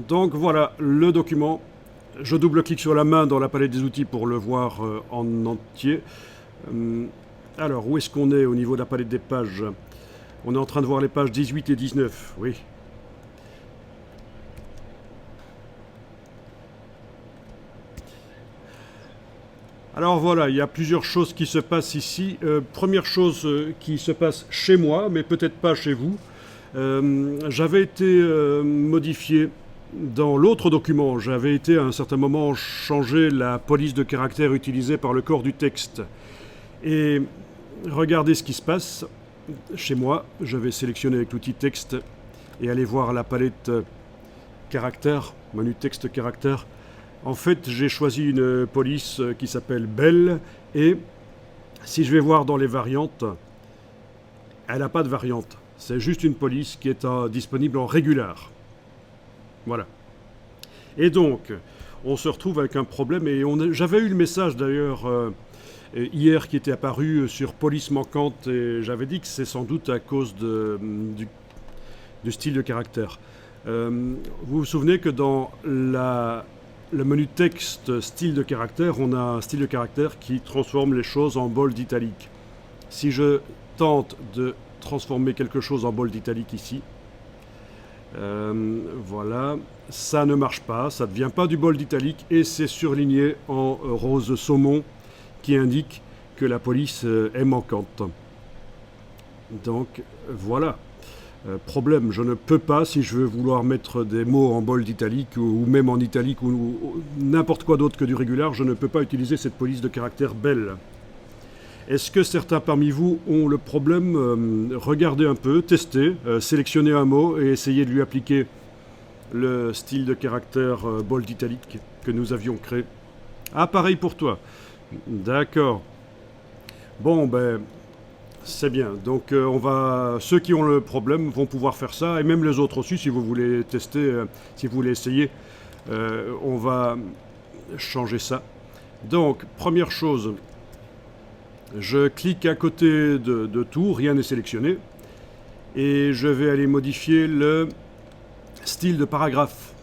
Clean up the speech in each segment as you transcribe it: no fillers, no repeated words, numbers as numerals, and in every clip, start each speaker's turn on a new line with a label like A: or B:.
A: Donc voilà le document. Je double-clique sur la main dans la palette des outils pour le voir en entier. Alors, où est-ce qu'on est au niveau de la palette des pages? On est en train de voir les pages 18 et 19, oui. Alors voilà, il y a plusieurs choses qui se passent ici. Première chose qui se passe chez moi, mais peut-être pas chez vous. J'avais été modifié dans l'autre document. J'avais été à un certain moment changer la police de caractère utilisée par le corps du texte. Et regardez ce qui se passe. Chez moi, je vais sélectionner avec l'outil texte et aller voir la palette caractère, menu texte caractère. En fait, j'ai choisi une police qui s'appelle Bell et si je vais voir dans les variantes, elle n'a pas de variante. C'est juste une police qui est disponible en régular. Voilà. Et donc, on se retrouve avec un problème et j'avais eu le message d'ailleurs hier qui était apparu sur police manquante et j'avais dit que c'est sans doute à cause du style de caractère. Vous vous souvenez que dans le menu texte style de caractère, on a un style de caractère qui transforme les choses en bold italique. Si je tente de transformer quelque chose en bold italique ici, voilà, ça ne marche pas, ça ne devient pas du bold italique et c'est surligné en rose saumon qui indique que la police est manquante. Donc voilà. Problème, je ne peux pas, si je veux vouloir mettre des mots en bold italique ou même en italique ou n'importe quoi d'autre que du régular, je ne peux pas utiliser cette police de caractère Bell. Est-ce que certains parmi vous ont le problème? Regardez un peu, testez, sélectionnez un mot et essayez de lui appliquer le style de caractère bold italique que nous avions créé. Ah, pareil pour toi. D'accord. Bon, ben, c'est bien. Donc, ceux qui ont le problème vont pouvoir faire ça, et même les autres aussi, si vous voulez tester, si vous voulez essayer, on va changer ça. Donc, première chose, je clique à côté de tout, rien n'est sélectionné, et je vais aller modifier le style de paragraphe.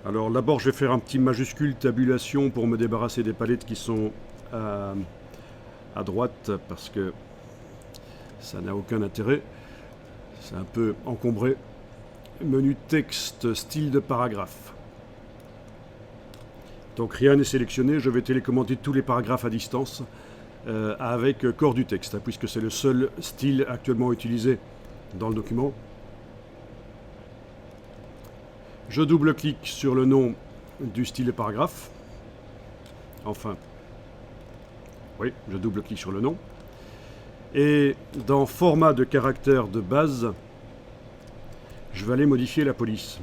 A: Alors, d'abord, je vais faire un petit majuscule tabulation pour me débarrasser des palettes qui sont à droite parce que ça n'a aucun intérêt. C'est un peu encombré. Menu texte, style de paragraphe. Donc rien n'est sélectionné, je vais télécommander tous les paragraphes à distance avec corps du texte, puisque c'est le seul style actuellement utilisé dans le document. Je double-clique sur le nom du style de paragraphe. Enfin, oui, je double-clique sur le nom. Et dans format de caractère de base, je vais aller modifier la police.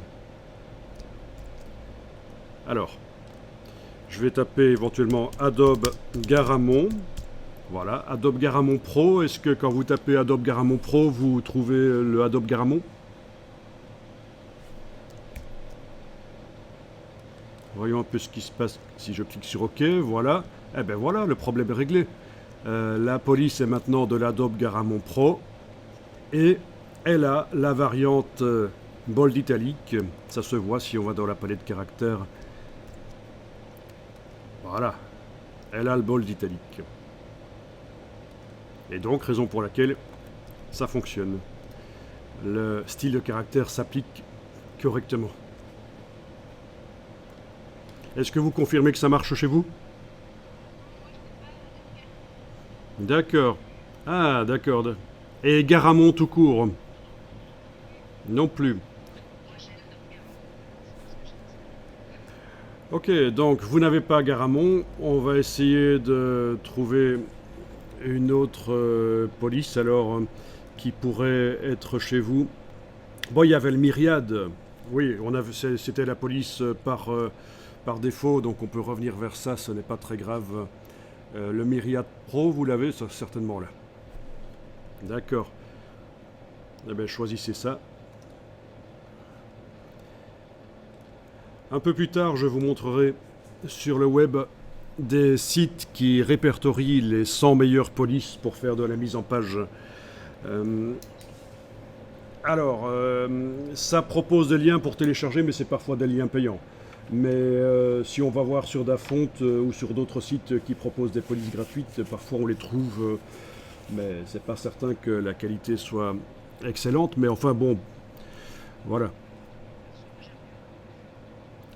A: Alors, je vais taper éventuellement Adobe Garamond. Voilà, Adobe Garamond Pro. Est-ce que quand vous tapez Adobe Garamond Pro, vous trouvez le Adobe Garamond? Voyons un peu ce qui se passe si je clique sur OK. Voilà. Eh bien voilà, le problème est réglé. La police est maintenant de l'Adobe Garamond Pro et elle a la variante bold italique. Ça se voit si on va dans la palette caractères. Voilà, elle a le bold italique. Et donc, raison pour laquelle ça fonctionne. Le style de caractère s'applique correctement. Est-ce que vous confirmez que ça marche chez vous? D'accord. Ah, d'accord. Et Garamond tout court? Non plus. Ok, donc vous n'avez pas Garamond. On va essayer de trouver une autre police alors qui pourrait être chez vous. Bon, il y avait le Myriade. Oui, c'était la police par défaut, donc on peut revenir vers ça, ce n'est pas très grave. Le Myriade Pro, vous l'avez certainement là. D'accord. Eh bien, choisissez ça. Un peu plus tard, je vous montrerai sur le web des sites qui répertorient les 100 meilleures polices pour faire de la mise en page. Alors, ça propose des liens pour télécharger, mais c'est parfois des liens payants. Mais si on va voir sur Dafont ou sur d'autres sites qui proposent des polices gratuites, parfois on les trouve, mais c'est pas certain que la qualité soit excellente. Mais enfin bon, voilà.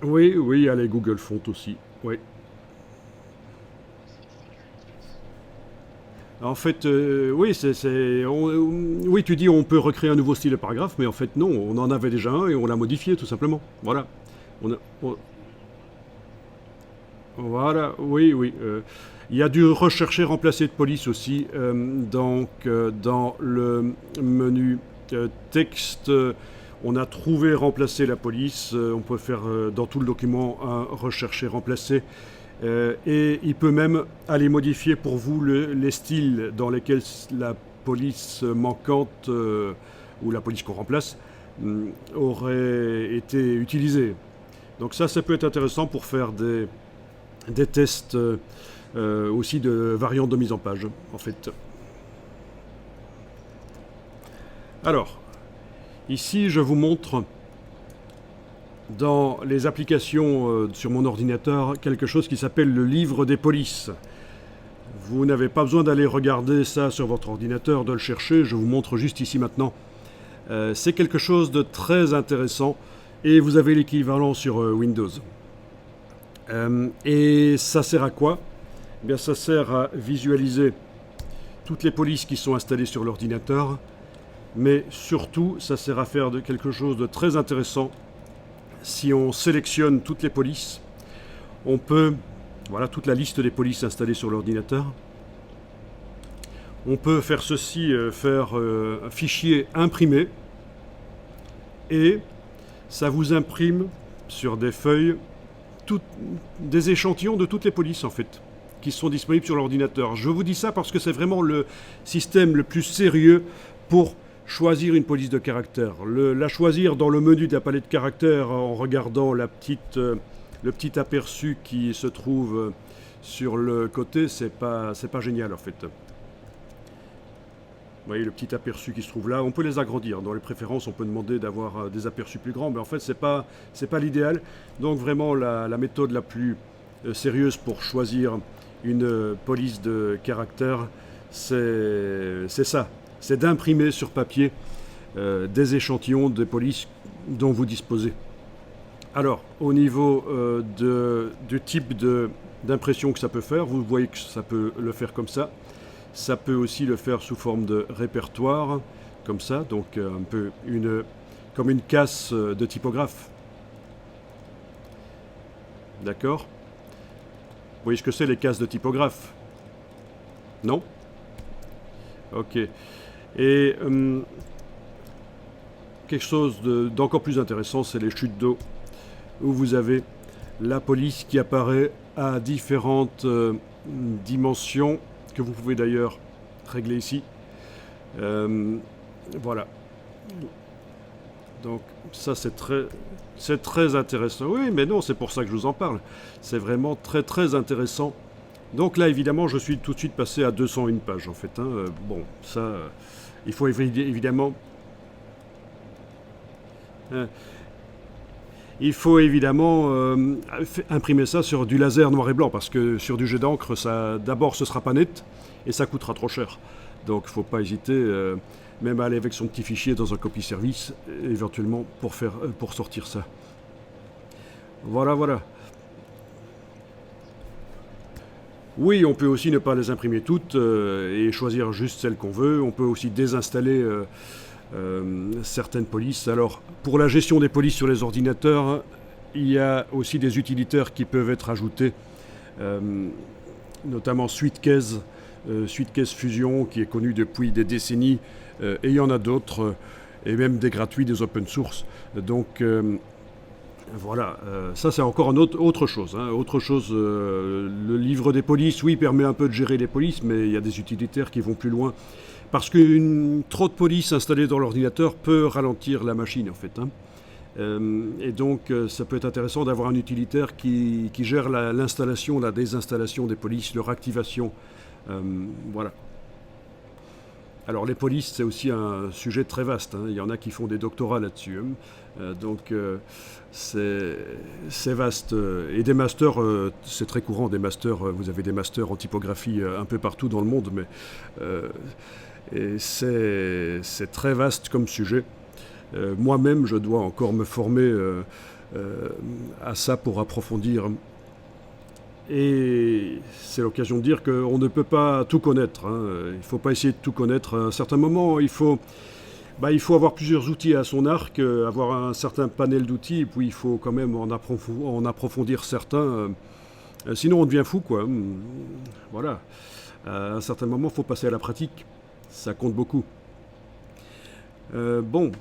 A: Oui, oui, il y a les Google Fonts aussi. Oui. En fait, oui, oui, tu dis on peut recréer un nouveau style de paragraphe, mais en fait non, on en avait déjà un et on l'a modifié tout simplement. Voilà. On a- on- voilà, oui, oui. Il y a du rechercher remplacer de police aussi. Donc, dans le menu texte, on a trouvé remplacer la police. On peut faire dans tout le document un rechercher remplacer. Et il peut même aller modifier pour vous les styles dans lesquels la police manquante ou la police qu'on remplace aurait été utilisée. Donc ça peut être intéressant pour faire des tests aussi de variantes de mise en page, en fait. Alors, ici, je vous montre dans les applications sur mon ordinateur quelque chose qui s'appelle le livre des polices. Vous n'avez pas besoin d'aller regarder ça sur votre ordinateur, de le chercher, je vous montre juste ici maintenant. C'est quelque chose de très intéressant et vous avez l'équivalent sur Windows. Et ça sert à quoi? Eh bien, ça sert à visualiser toutes les polices qui sont installées sur l'ordinateur, mais surtout, ça sert à faire quelque chose de très intéressant. Si on sélectionne toutes les polices, on peut, voilà toute la liste des polices installées sur l'ordinateur. On peut faire ceci, faire un fichier imprimé, et ça vous imprime sur des feuilles des échantillons de toutes les polices en fait, qui sont disponibles sur l'ordinateur. Je vous dis ça parce que c'est vraiment le système le plus sérieux pour choisir une police de caractère. La choisir dans le menu de la palette de caractères en regardant le petit aperçu qui se trouve sur le côté, c'est pas génial en fait. Vous voyez le petit aperçu qui se trouve là, on peut les agrandir. Dans les préférences, on peut demander d'avoir des aperçus plus grands, mais en fait, c'est pas l'idéal. Donc vraiment, la méthode la plus sérieuse pour choisir une police de caractère, c'est ça. C'est d'imprimer sur papier des échantillons des polices dont vous disposez. Alors, au niveau du type d'impression que ça peut faire, vous voyez que ça peut le faire comme ça. Ça peut aussi le faire sous forme de répertoire, comme ça, donc un peu comme une casse de typographe. D'accord? Vous voyez ce que c'est les cases de typographe? Non? Ok. Et quelque chose d'encore plus intéressant, c'est les chutes d'eau, où vous avez la police qui apparaît à différentes dimensions, que vous pouvez d'ailleurs régler ici. Voilà. Donc ça c'est très intéressant. Oui, mais non, c'est pour ça que je vous en parle. C'est vraiment très très intéressant. Donc là, évidemment, je suis tout de suite passé à 201 pages en fait. Bon, ça, il faut évidemment... il faut évidemment imprimer ça sur du laser noir et blanc, parce que sur du jet d'encre, d'abord ce sera pas net et ça coûtera trop cher. Donc il ne faut pas hésiter, même à aller avec son petit fichier dans un copy service, éventuellement pour sortir ça. Voilà, voilà. Oui, on peut aussi ne pas les imprimer toutes et choisir juste celles qu'on veut. On peut aussi désinstaller certaines polices. Alors, pour la gestion des polices sur les ordinateurs, il y a aussi des utilitaires qui peuvent être ajoutés, notamment SweetCase Fusion, qui est connu depuis des décennies, et il y en a d'autres, et même des gratuits, des open source. Donc, voilà, ça c'est encore autre chose. Autre chose, le livre des polices, oui, permet un peu de gérer les polices, mais il y a des utilitaires qui vont plus loin. Parce qu'une trop de police installée dans l'ordinateur peut ralentir la machine en fait. Et donc ça peut être intéressant d'avoir un utilitaire qui gère l'installation, la désinstallation des polices, leur activation. Voilà. Alors les polices, c'est aussi un sujet très vaste, hein. Il y en a qui font des doctorats là-dessus, hein. Donc c'est vaste. Et des masters, c'est très courant, des masters, vous avez des masters en typographie un peu partout dans le monde, mais et c'est très vaste comme sujet. Moi-même, je dois encore me former à ça pour approfondir. Et c'est l'occasion de dire qu'on ne peut pas tout connaître, hein. Il ne faut pas essayer de tout connaître. À un certain moment, il faut avoir plusieurs outils à son arc, avoir un certain panel d'outils, et puis il faut quand même en approfondir certains. Sinon, on devient fou, quoi. Voilà. À un certain moment, il faut passer à la pratique. Ça compte beaucoup. Bon.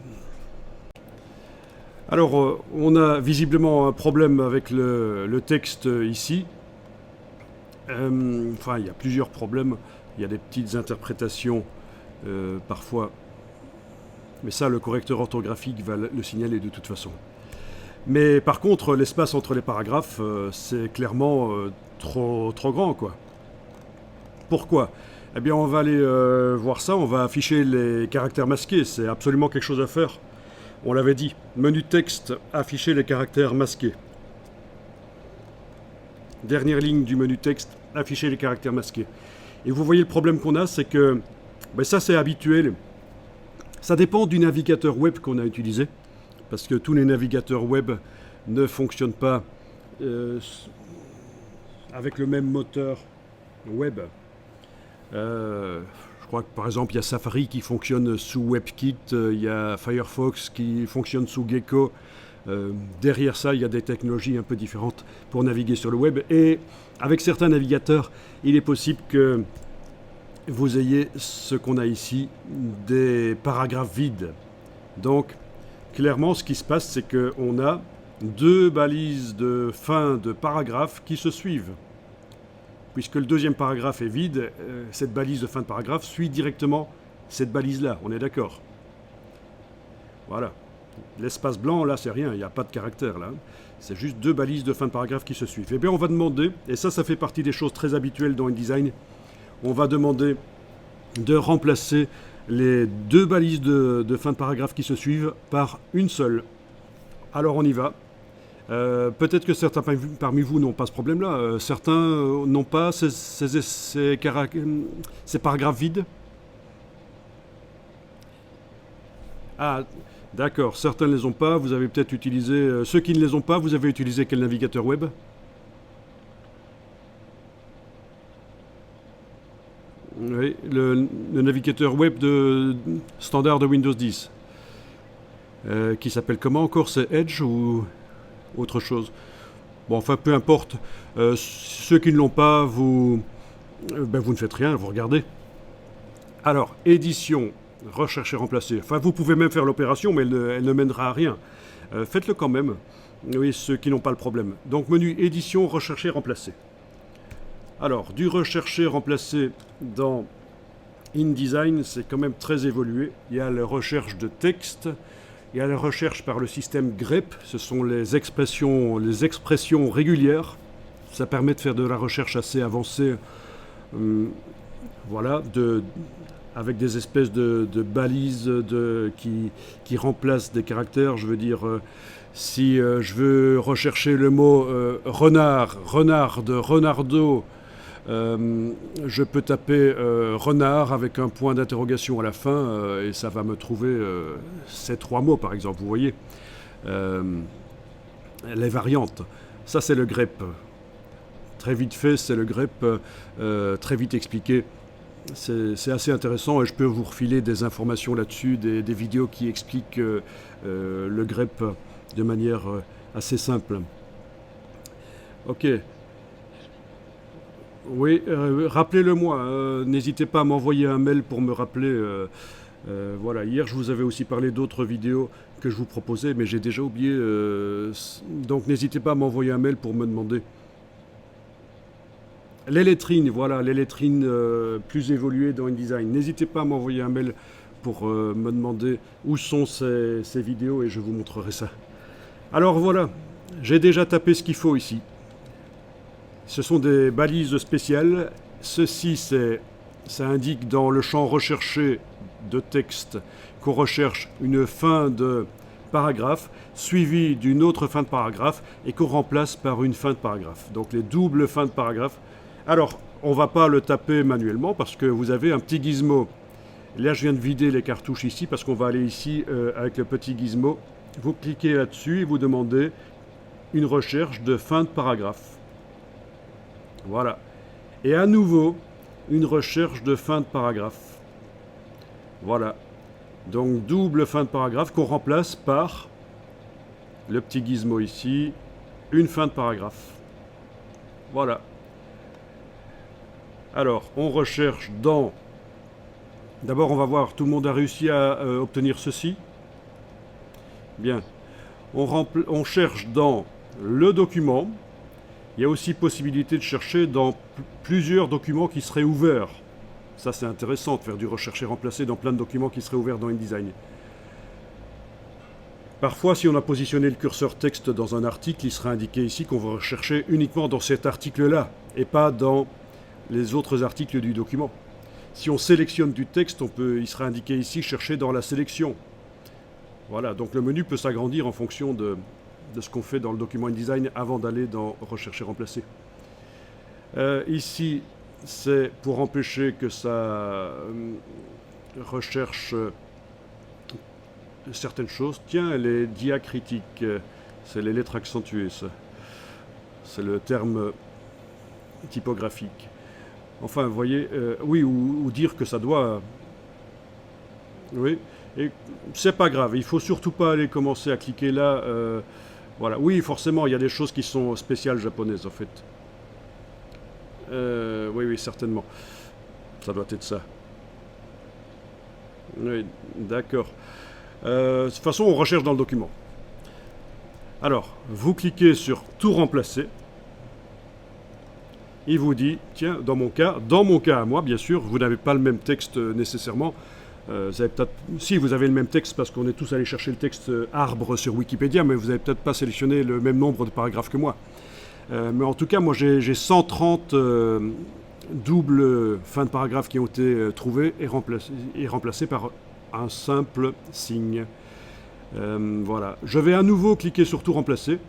A: Alors, on a visiblement un problème avec le texte ici. Enfin, il y a plusieurs problèmes. Il y a des petites interprétations parfois. Mais ça, le correcteur orthographique va le signaler de toute façon. Mais par contre, l'espace entre les paragraphes, c'est clairement trop grand, quoi. Pourquoi ? Eh bien, on va aller voir ça. On va afficher les caractères masqués. C'est absolument quelque chose à faire. On l'avait dit. Menu texte, afficher les caractères masqués. Dernière ligne du menu texte, afficher les caractères masqués. Et vous voyez le problème qu'on a, c'est que ça c'est habituel. Ça dépend du navigateur web qu'on a utilisé, parce que tous les navigateurs web ne fonctionnent pas avec le même moteur web. Je crois que par exemple il y a Safari qui fonctionne sous WebKit, il y a Firefox qui fonctionne sous Gecko. Derrière ça, il y a des technologies un peu différentes pour naviguer sur le web. Et avec certains navigateurs, il est possible que vous ayez ce qu'on a ici, des paragraphes vides. Donc, clairement, ce qui se passe, c'est qu'on a deux balises de fin de paragraphe qui se suivent. Puisque le deuxième paragraphe est vide, cette balise de fin de paragraphe suit directement cette balise-là. On est d'accord ? Voilà. L'espace blanc, là, c'est rien, il n'y a pas de caractère, là. C'est juste deux balises de fin de paragraphe qui se suivent. Eh bien, on va demander, et ça fait partie des choses très habituelles dans InDesign, on va demander de remplacer les deux balises de fin de paragraphe qui se suivent par une seule. Alors, on y va. Peut-être que certains parmi vous n'ont pas ce problème-là. Certains n'ont pas ces paragraphes vides. Ah, d'accord, certains ne les ont pas, vous avez peut-être utilisé... ceux qui ne les ont pas, vous avez utilisé quel navigateur web ? Oui, le navigateur web standard de Windows 10. Qui s'appelle comment encore ? C'est Edge ou autre chose ? Bon, enfin, peu importe. Ceux qui ne l'ont pas, vous ne faites rien, vous regardez. Alors, édition... rechercher, remplacer. Enfin, vous pouvez même faire l'opération, mais elle ne mènera à rien. Faites-le quand même. Oui, ceux qui n'ont pas le problème. Donc, menu édition, rechercher, remplacer. Alors, du rechercher, remplacer dans InDesign, c'est quand même très évolué. Il y a la recherche de texte, il y a la recherche par le système grep, ce sont les expressions régulières. Ça permet de faire de la recherche assez avancée. Voilà, avec des espèces de balises qui remplacent des caractères. Je veux dire, si je veux rechercher le mot renard, renarde, renardeau, je peux taper renard avec un point d'interrogation à la fin et ça va me trouver ces trois mots, par exemple, vous voyez. Les variantes, ça c'est le grep. Très vite fait, c'est le grep, très vite expliqué. C'est assez intéressant et je peux vous refiler des informations là-dessus, des vidéos qui expliquent le grep de manière assez simple. Ok. Oui, rappelez-le-moi. N'hésitez pas à m'envoyer un mail pour me rappeler. Voilà, hier je vous avais aussi parlé d'autres vidéos que je vous proposais, mais j'ai déjà oublié. Donc n'hésitez pas à m'envoyer un mail pour me demander. Les lettrines, voilà, les lettrines plus évoluées dans InDesign. N'hésitez pas à m'envoyer un mail pour me demander où sont ces vidéos et je vous montrerai ça. Alors voilà, j'ai déjà tapé ce qu'il faut ici. Ce sont des balises spéciales. Ceci, ça indique dans le champ recherché de texte qu'on recherche une fin de paragraphe suivie d'une autre fin de paragraphe et qu'on remplace par une fin de paragraphe. Donc les doubles fins de paragraphe. Alors, on ne va pas le taper manuellement parce que vous avez un petit gizmo. Là, je viens de vider les cartouches ici parce qu'on va aller ici avec le petit gizmo. Vous cliquez là-dessus et vous demandez une recherche de fin de paragraphe. Voilà. Et à nouveau, une recherche de fin de paragraphe. Voilà. Donc, double fin de paragraphe qu'on remplace par le petit gizmo ici, une fin de paragraphe. Voilà. Alors, on recherche dans... D'abord, on va voir, tout le monde a réussi à obtenir ceci. Bien. On cherche dans le document. Il y a aussi possibilité de chercher dans plusieurs documents qui seraient ouverts. Ça, c'est intéressant de faire du rechercher-remplacer dans plein de documents qui seraient ouverts dans InDesign. Parfois, si on a positionné le curseur texte dans un article, il sera indiqué ici qu'on va rechercher uniquement dans cet article-là et pas dans les autres articles du document. Si on sélectionne du texte, il sera indiqué ici chercher dans la sélection. Voilà, donc le menu peut s'agrandir en fonction de ce qu'on fait dans le document InDesign avant d'aller dans rechercher remplacer. Ici, c'est pour empêcher que ça recherche certaines choses. Tiens, les diacritiques, c'est les lettres accentuées, ça. C'est le terme typographique. Enfin, vous voyez, oui, ou dire que ça doit... Oui, et c'est pas grave, il faut surtout pas aller commencer à cliquer là. Voilà, oui, forcément, il y a des choses qui sont spéciales japonaises, en fait. Oui, certainement. Ça doit être ça. Oui, d'accord. De toute façon, on recherche dans le document. Alors, vous cliquez sur « Tout remplacer ». Il vous dit, tiens, dans mon cas à moi, bien sûr, vous n'avez pas le même texte nécessairement. Si vous avez le même texte, parce qu'on est tous allés chercher le texte arbre sur Wikipédia, mais vous n'avez peut-être pas sélectionné le même nombre de paragraphes que moi. Mais en tout cas, moi j'ai 130 doubles fins de paragraphes qui ont été trouvées et remplacées par un simple signe. Voilà. Je vais à nouveau cliquer sur tout remplacer.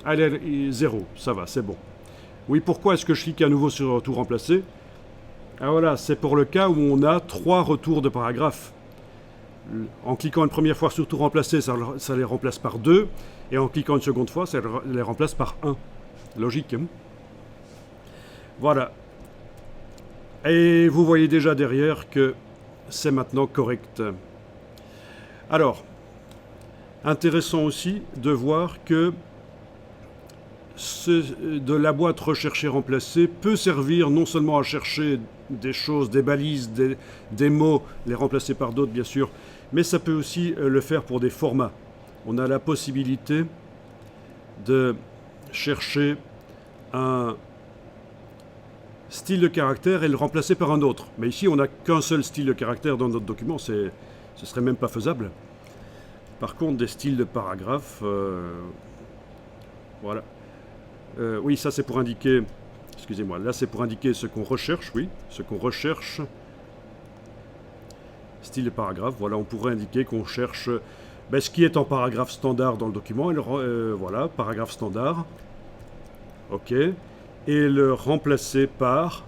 A: Allez, 0, ça va, c'est bon. Oui, pourquoi est-ce que je clique à nouveau sur tout remplacer? Ah voilà, c'est pour le cas où on a 3 retours de paragraphes. En cliquant une première fois sur tout remplacer, ça les remplace par 2. Et en cliquant une seconde fois, ça les remplace par 1. Logique, hein? Voilà. Et vous voyez déjà derrière que c'est maintenant correct. Alors, intéressant aussi de voir que de la boîte rechercher remplacer peut servir non seulement à chercher des choses, des balises, des mots, les remplacer par d'autres bien sûr, mais ça peut aussi le faire pour des formats. On a la possibilité de chercher un style de caractère et le remplacer par un autre. Mais ici, on n'a qu'un seul style de caractère dans notre document, ce serait même pas faisable. Par contre, des styles de paragraphes, voilà. Oui, ça c'est pour indiquer, excusez-moi, là c'est pour indiquer ce qu'on recherche, oui, ce qu'on recherche. Style de paragraphe, voilà, on pourrait indiquer qu'on cherche ce qui est en paragraphe standard dans le document, et voilà, paragraphe standard, ok, et le remplacer par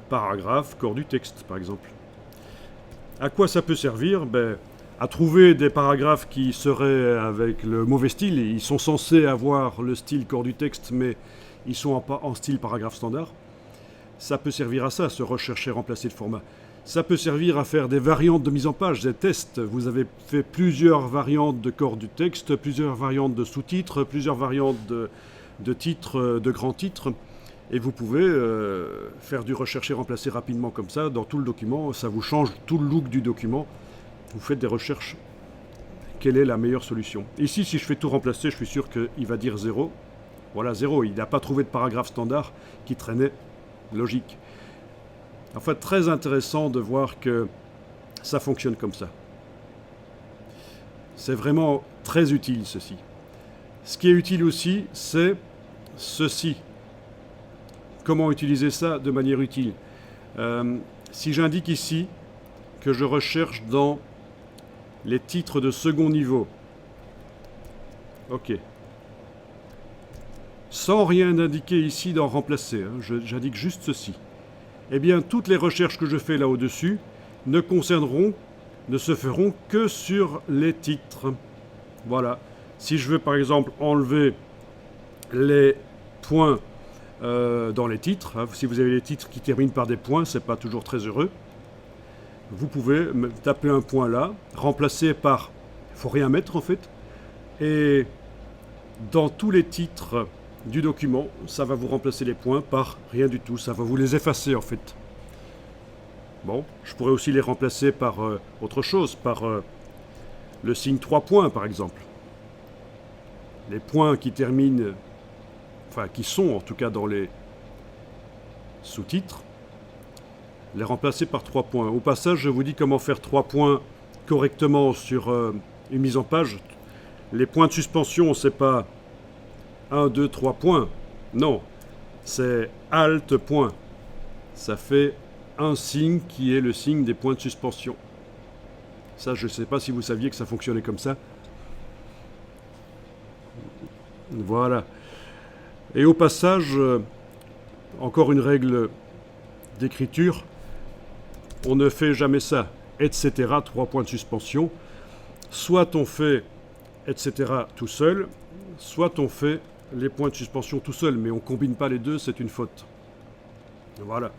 A: paragraphe corps du texte, par exemple. À quoi ça peut servir? À trouver des paragraphes qui seraient avec le mauvais style. Ils sont censés avoir le style corps du texte, mais ils sont en style paragraphe standard. Ça peut servir à ça, se rechercher, remplacer le format. Ça peut servir à faire des variantes de mise en page, des tests. Vous avez fait plusieurs variantes de corps du texte, plusieurs variantes de sous-titres, plusieurs variantes de titres, de grands titres. Et vous pouvez faire du rechercher, remplacer rapidement comme ça dans tout le document. Ça vous change tout le look du document. Vous faites des recherches. Quelle est la meilleure solution? Ici, si je fais tout remplacer, je suis sûr qu'il va dire 0. Voilà, 0. Il n'a pas trouvé de paragraphe standard qui traînait. Logique. En fait, très intéressant de voir que ça fonctionne comme ça. C'est vraiment très utile, ceci. Ce qui est utile aussi, c'est ceci. Comment utiliser ça de manière utile? Si j'indique ici que je recherche dans les titres de second niveau, ok, sans rien indiquer ici dans remplacer, hein, j'indique juste ceci, eh bien toutes les recherches que je fais là au-dessus ne se feront que sur les titres. Voilà. Si je veux par exemple enlever les points dans les titres, hein, si vous avez les titres qui terminent par des points, c'est pas toujours très heureux. Vous pouvez taper un point là, remplacer par, il faut rien mettre en fait, et dans tous les titres du document, ça va vous remplacer les points par rien du tout, ça va vous les effacer en fait. Bon, je pourrais aussi les remplacer par autre chose, par le signe 3 points par exemple. Les points qui terminent, enfin qui sont en tout cas dans les sous-titres, les remplacer par 3 points. Au passage, je vous dis comment faire 3 points correctement sur une mise en page. Les points de suspension, c'est pas 1, 2, 3 points. Non, c'est Alt point. Ça fait un signe qui est le signe des points de suspension. Ça, je ne sais pas si vous saviez que ça fonctionnait comme ça. Voilà. Et au passage, encore une règle d'écriture, on ne fait jamais ça, etc., 3 points de suspension. Soit on fait, etc., tout seul, soit on fait les points de suspension tout seul, mais on ne combine pas les deux, c'est une faute. Voilà.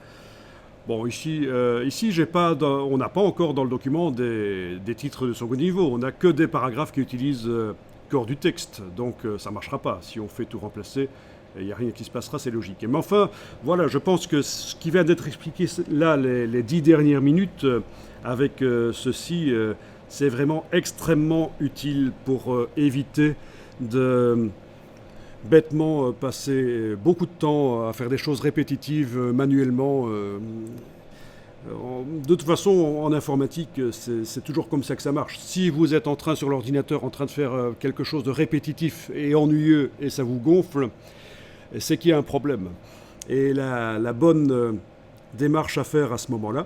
A: Bon, ici on n'a pas encore dans le document des titres de second niveau, on n'a que des paragraphes qui utilisent corps du texte, donc ça ne marchera pas. Si on fait tout remplacer, il n'y a rien qui se passera, c'est logique. Mais enfin, voilà, je pense que ce qui vient d'être expliqué là, les 10 dernières minutes, avec ceci, c'est vraiment extrêmement utile pour éviter de bêtement passer beaucoup de temps à faire des choses répétitives manuellement. De toute façon, en informatique, c'est toujours comme ça que ça marche. Si vous êtes sur l'ordinateur en train de faire quelque chose de répétitif et ennuyeux et ça vous gonfle, c'est qu'il y a un problème. Et la bonne démarche à faire à ce moment-là,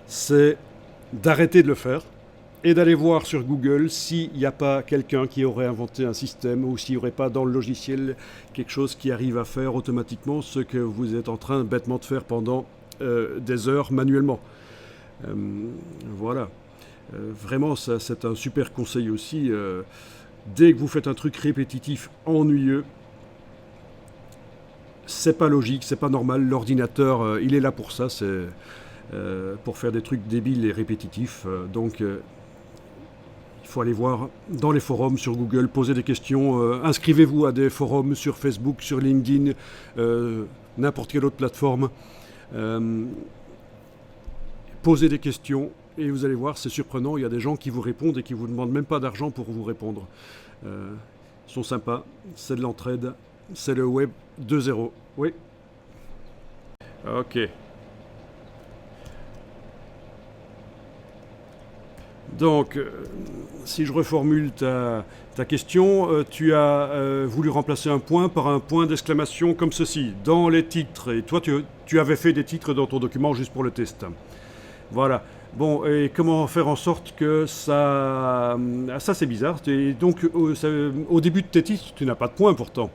A: c'est d'arrêter de le faire et d'aller voir sur Google s'il n'y a pas quelqu'un qui aurait inventé un système ou s'il n'y aurait pas dans le logiciel quelque chose qui arrive à faire automatiquement ce que vous êtes en train bêtement de faire pendant des heures manuellement. Voilà. Vraiment, ça, c'est un super conseil aussi. Dès que vous faites un truc répétitif, ennuyeux, c'est pas logique, c'est pas normal. L'ordinateur, il est là pour ça, c'est pour faire des trucs débiles et répétitifs. Donc, il faut aller voir dans les forums sur Google, poser des questions. Inscrivez-vous à des forums sur Facebook, sur LinkedIn, n'importe quelle autre plateforme. Posez des questions et vous allez voir, c'est surprenant. Il y a des gens qui vous répondent et qui vous demandent même pas d'argent pour vous répondre. Ils sont sympas, c'est de l'entraide, c'est le web 2.0. Oui. Ok. Donc, si je reformule ta question, tu as voulu remplacer un point par un point d'exclamation comme ceci, dans les titres. Et toi, tu avais fait des titres dans ton document juste pour le test. Voilà. Bon, et comment faire en sorte que ça... Ça, c'est bizarre. Et donc, au début de tes titres, tu n'as pas de point pourtant.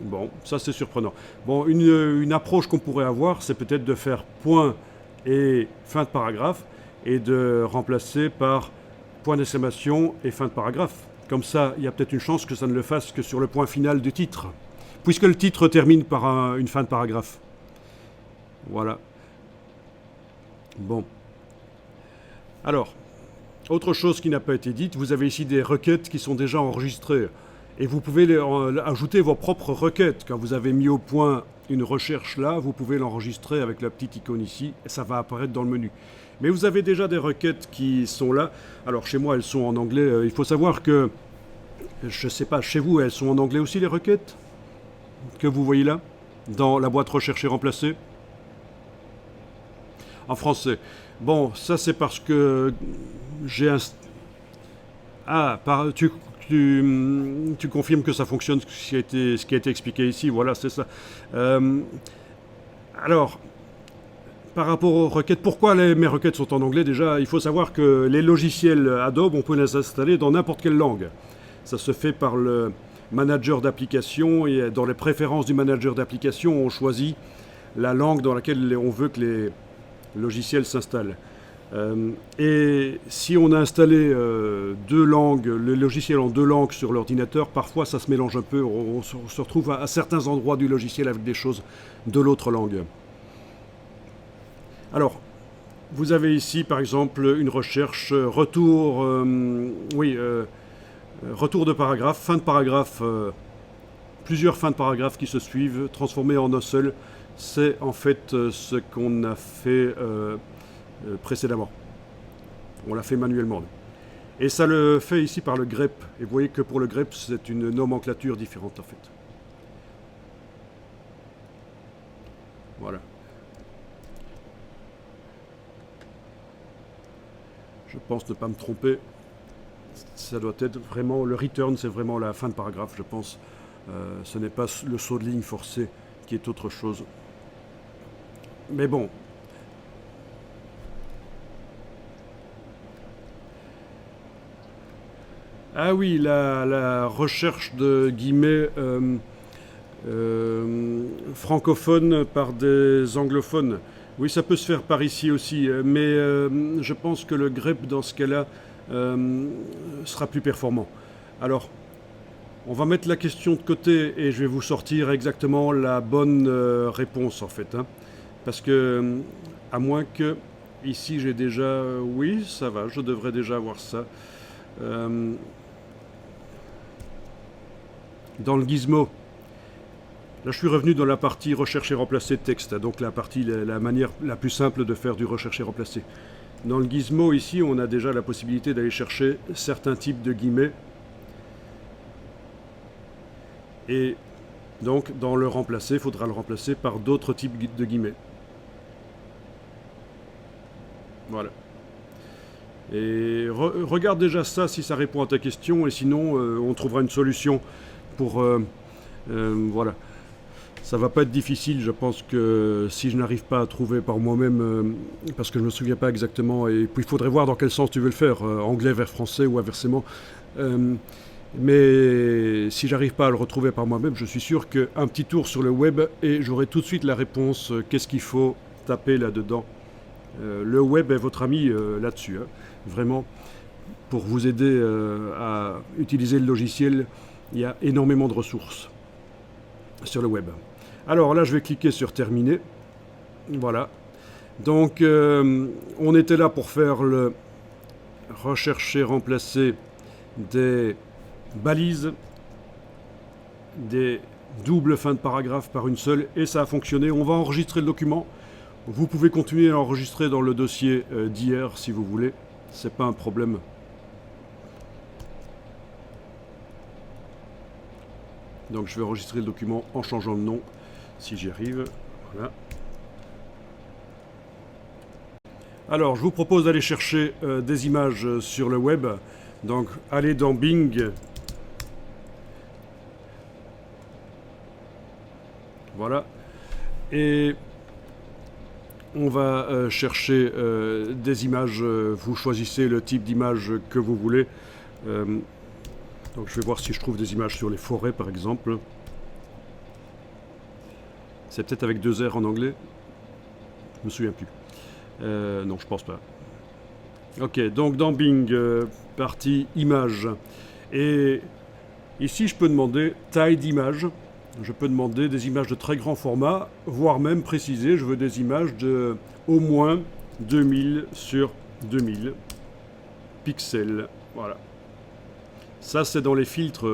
A: Bon, ça, c'est surprenant. Bon, une approche qu'on pourrait avoir, c'est peut-être de faire point et fin de paragraphe, et de remplacer par point d'exclamation et fin de paragraphe. Comme ça, il y a peut-être une chance que ça ne le fasse que sur le point final du titre, puisque le titre termine par une fin de paragraphe. Voilà. Bon. Alors, autre chose qui n'a pas été dite, vous avez ici des requêtes qui sont déjà enregistrées. Et vous pouvez ajouter vos propres requêtes. Quand vous avez mis au point une recherche là, vous pouvez l'enregistrer avec la petite icône ici, et ça va apparaître dans le menu. Mais vous avez déjà des requêtes qui sont là. Alors chez moi, elles sont en anglais. Il faut savoir que, je ne sais pas, chez vous, elles sont en anglais aussi les requêtes que vous voyez là, dans la boîte rechercher remplacer. En français. Bon, ça c'est parce que j'ai un... Ah, tu confirmes que ça fonctionne, ce qui a été expliqué ici. Voilà, c'est ça. Alors, par rapport aux requêtes, pourquoi mes requêtes sont en anglais? Déjà, il faut savoir que les logiciels Adobe, on peut les installer dans n'importe quelle langue. Ça se fait par le manager d'application et dans les préférences du manager d'application, on choisit la langue dans laquelle on veut que les logiciels s'installent. Et si on a installé deux langues, le logiciel en deux langues sur l'ordinateur, parfois ça se mélange un peu, on se retrouve à certains endroits du logiciel avec des choses de l'autre langue. Alors, vous avez ici par exemple une recherche retour, retour de paragraphe, fin de paragraphe, plusieurs fins de paragraphe qui se suivent, transformées en un seul. C'est en fait ce qu'on a fait précédemment. On l'a fait manuellement. Et ça le fait ici par le grep. Et vous voyez que pour le grep, c'est une nomenclature différente en fait. Voilà. Je pense ne pas me tromper. Ça doit être vraiment, le return, c'est vraiment la fin de paragraphe, je pense. Ce n'est pas le saut de ligne forcé qui est autre chose. Mais bon. Ah oui, la recherche de guillemets francophone par des anglophones. Oui, ça peut se faire par ici aussi, mais je pense que le grep dans ce cas-là sera plus performant. Alors, on va mettre la question de côté et je vais vous sortir exactement la bonne réponse en fait. Hein. Parce que, à moins que, ici j'ai déjà, oui, ça va, je devrais déjà avoir ça. Dans le gizmo, là je suis revenu dans la partie rechercher remplacer texte, donc la manière la plus simple de faire du rechercher remplacer. Dans le gizmo ici, on a déjà la possibilité d'aller chercher certains types de guillemets. Et donc dans le remplacer, il faudra le remplacer par d'autres types de guillemets. Voilà. Et regarde déjà ça si ça répond à ta question, et sinon on trouvera une solution pour... voilà. Ça va pas être difficile, je pense que si je n'arrive pas à trouver par moi-même, parce que je ne me souviens pas exactement, et puis il faudrait voir dans quel sens tu veux le faire, anglais vers français ou inversement. Mais si j'arrive pas à le retrouver par moi-même, je suis sûr qu'un petit tour sur le web et j'aurai tout de suite la réponse, qu'est-ce qu'il faut taper là-dedans. Le web est votre ami là-dessus, hein, vraiment, pour vous aider à utiliser le logiciel, il y a énormément de ressources sur le web. Alors là, je vais cliquer sur terminer. Voilà. Donc, on était là pour faire le rechercher, remplacer des balises, des doubles fins de paragraphe par une seule, et ça a fonctionné. On va enregistrer le document. Vous pouvez continuer à l'enregistrer dans le dossier d'hier si vous voulez. C'est pas un problème. Donc je vais enregistrer le document en changeant de nom, si j'y arrive. Voilà. Alors, je vous propose d'aller chercher des images sur le web. Donc, allez dans Bing. Voilà. Et on va chercher des images. Vous choisissez le type d'image que vous voulez. Donc je vais voir si je trouve des images sur les forêts par exemple. C'est peut-être avec 2 R en anglais. Je me souviens plus. Non, je pense pas. Ok, donc dans Bing, partie images. Et ici je peux demander taille d'image. Je peux demander des images de très grand format, voire même préciser, je veux des images de au moins 2000 sur 2000 pixels. Voilà. Ça, c'est dans les filtres.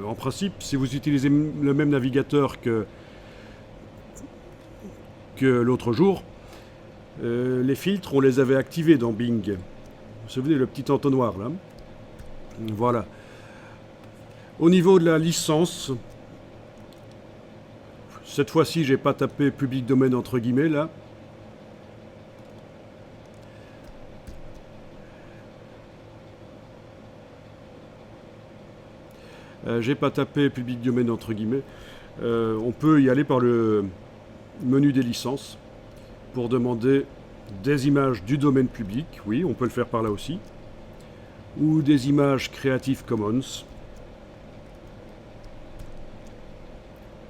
A: En principe, si vous utilisez le même navigateur que l'autre jour, les filtres, on les avait activés dans Bing. Vous vous souvenez, le petit entonnoir, là. Voilà. Au niveau de la licence, cette fois-ci, j'ai pas tapé public domaine entre guillemets, là. J'ai pas tapé public domaine entre guillemets. On peut y aller par le menu des licences. pour demander des images du domaine public, oui, on peut le faire par là aussi, ou des images Creative Commons,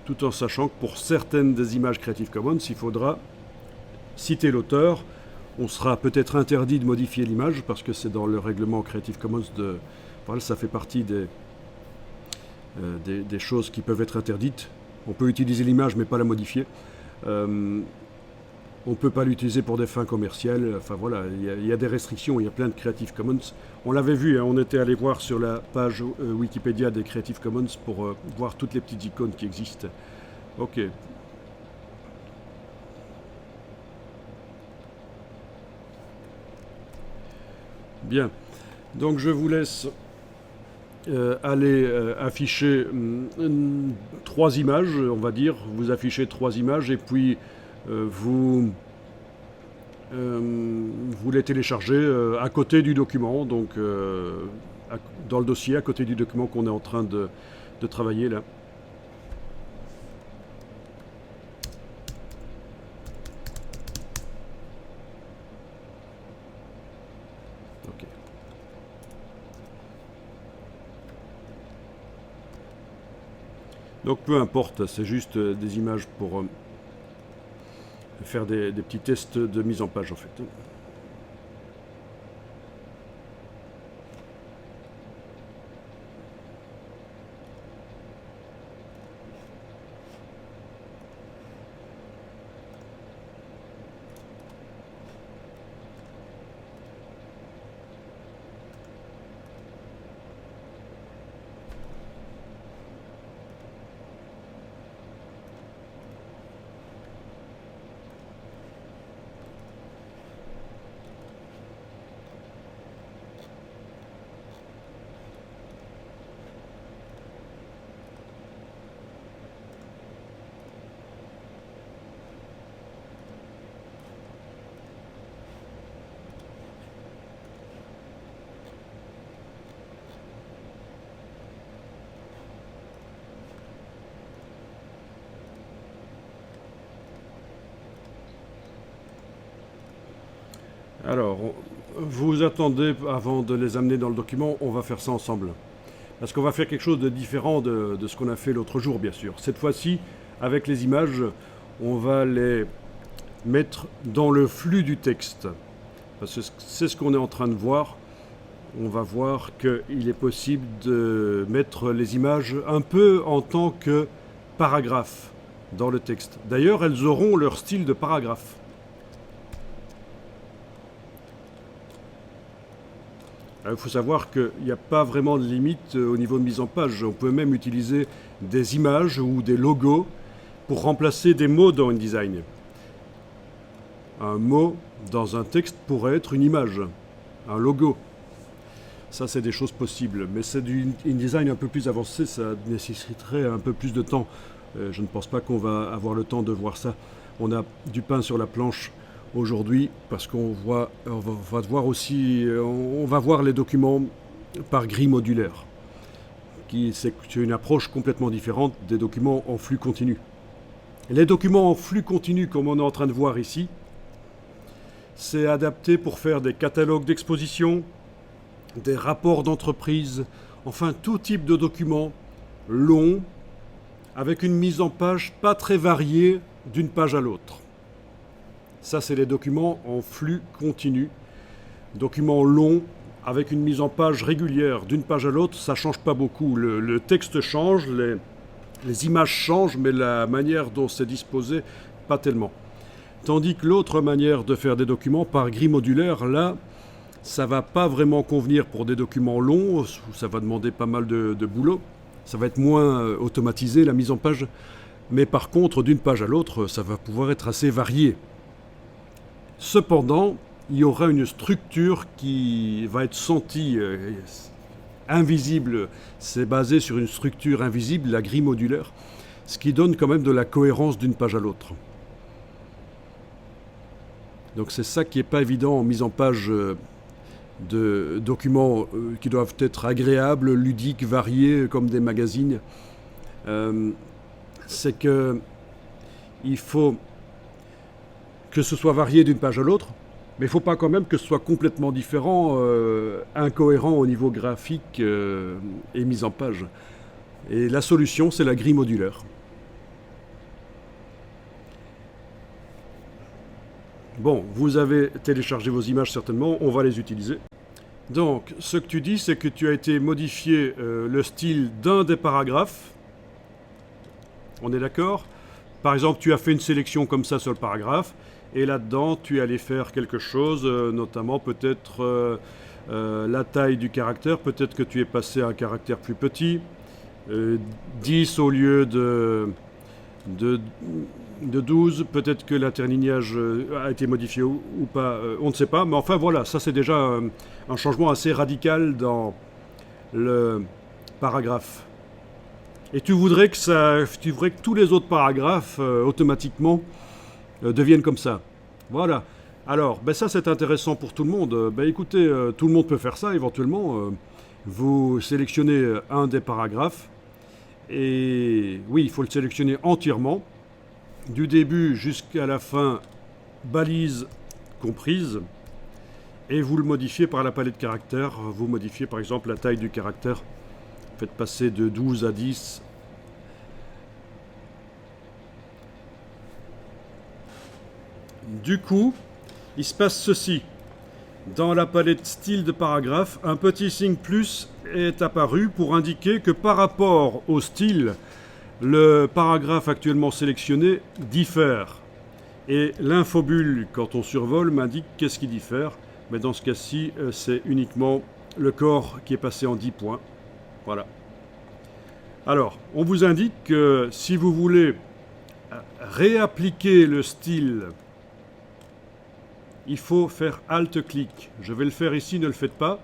A: tout en sachant que pour certaines des images Creative Commons, il faudra citer l'auteur. On sera peut-être interdit de modifier l'image parce que c'est dans le règlement Creative Commons de... Voilà, ça fait partie des choses qui peuvent être interdites. On peut utiliser l'image mais pas la modifier. On ne peut pas l'utiliser pour des fins commerciales. Enfin voilà, il y a des restrictions, il y a plein de Creative Commons. On l'avait vu, hein, on était allé voir sur la page Wikipédia des Creative Commons pour voir toutes les petites icônes qui existent. Ok. Bien. Donc je vous laisse aller afficher 3 images, on va dire. Vous affichez 3 images et puis vous les téléchargez à côté du document, donc dans le dossier, à côté du document qu'on est en train de travailler là. Ok. Donc peu importe, c'est juste des images pour faire des petits tests de mise en page en fait. Alors, vous attendez avant de les amener dans le document, on va faire ça ensemble. Parce qu'on va faire quelque chose de différent de ce qu'on a fait l'autre jour, bien sûr. Cette fois-ci, avec les images, on va les mettre dans le flux du texte. Parce que c'est ce qu'on est en train de voir. On va voir qu'il est possible de mettre les images un peu en tant que paragraphe dans le texte. D'ailleurs, elles auront leur style de paragraphe. Il faut savoir qu'il n'y a pas vraiment de limite au niveau de mise en page. On peut même utiliser des images ou des logos pour remplacer des mots dans InDesign. Un mot dans un texte pourrait être une image, un logo. Ça, c'est des choses possibles. Mais c'est du InDesign un peu plus avancé, ça nécessiterait un peu plus de temps. Je ne pense pas qu'on va avoir le temps de voir ça. On a du pain sur la planche aujourd'hui parce qu'on va voir aussi, on va voir les documents par grille modulaire, c'est une approche complètement différente des documents en flux continu. Les documents en flux continu, comme on est en train de voir ici, c'est adapté pour faire des catalogues d'exposition, des rapports d'entreprise, enfin tout type de documents longs, avec une mise en page pas très variée d'une page à l'autre. Ça, c'est les documents en flux continu. Documents longs, avec une mise en page régulière d'une page à l'autre, ça ne change pas beaucoup. Le texte change, les images changent, mais la manière dont c'est disposé, pas tellement. Tandis que l'autre manière de faire des documents par grille modulaire, là, ça ne va pas vraiment convenir pour des documents longs, où ça va demander pas mal de boulot. Ça va être moins automatisé, la mise en page. Mais par contre, d'une page à l'autre, ça va pouvoir être assez varié. Cependant, il y aura une structure qui va être sentie invisible. C'est basé sur une structure invisible, la grille modulaire, ce qui donne quand même de la cohérence d'une page à l'autre. Donc c'est ça qui n'est pas évident en mise en page de documents qui doivent être agréables, ludiques, variés, comme des magazines. C'est qu'il faut que ce soit varié d'une page à l'autre, mais il ne faut pas quand même que ce soit complètement différent, incohérent au niveau graphique et mise en page. Et la solution, c'est la grille modulaire. Bon, vous avez téléchargé vos images certainement, on va les utiliser. Donc, ce que tu dis, c'est que tu as été modifié le style d'un des paragraphes. On est d'accord? Par exemple, tu as fait une sélection comme ça sur le paragraphe, et là-dedans, tu es allé faire quelque chose, notamment peut-être la taille du caractère. Peut-être que tu es passé à un caractère plus petit, 10 au lieu de 12, peut-être que l'interlignage a été modifié ou pas, on ne sait pas, mais enfin voilà, ça c'est déjà un changement assez radical dans le paragraphe. Et tu voudrais que tous les autres paragraphes automatiquement deviennent comme ça. Voilà. Alors, ben ça c'est intéressant pour tout le monde. Ben écoutez, tout le monde peut faire ça éventuellement. Vous sélectionnez un des paragraphes. Et oui, il faut le sélectionner entièrement, du début jusqu'à la fin, balise comprise, et vous le modifiez par la palette caractères. Vous modifiez par exemple la taille du caractère, faites passer de 12 à 10. Du coup, il se passe ceci. Dans la palette style de paragraphe, un petit signe plus est apparu pour indiquer que par rapport au style, le paragraphe actuellement sélectionné diffère. Et l'infobulle, quand on survole, m'indique qu'est-ce qui diffère. Mais dans ce cas-ci, c'est uniquement le corps qui est passé en 10 points. Voilà. Alors, on vous indique que si vous voulez réappliquer le style, il faut faire Alt-clic. Je vais le faire ici, ne le faites pas.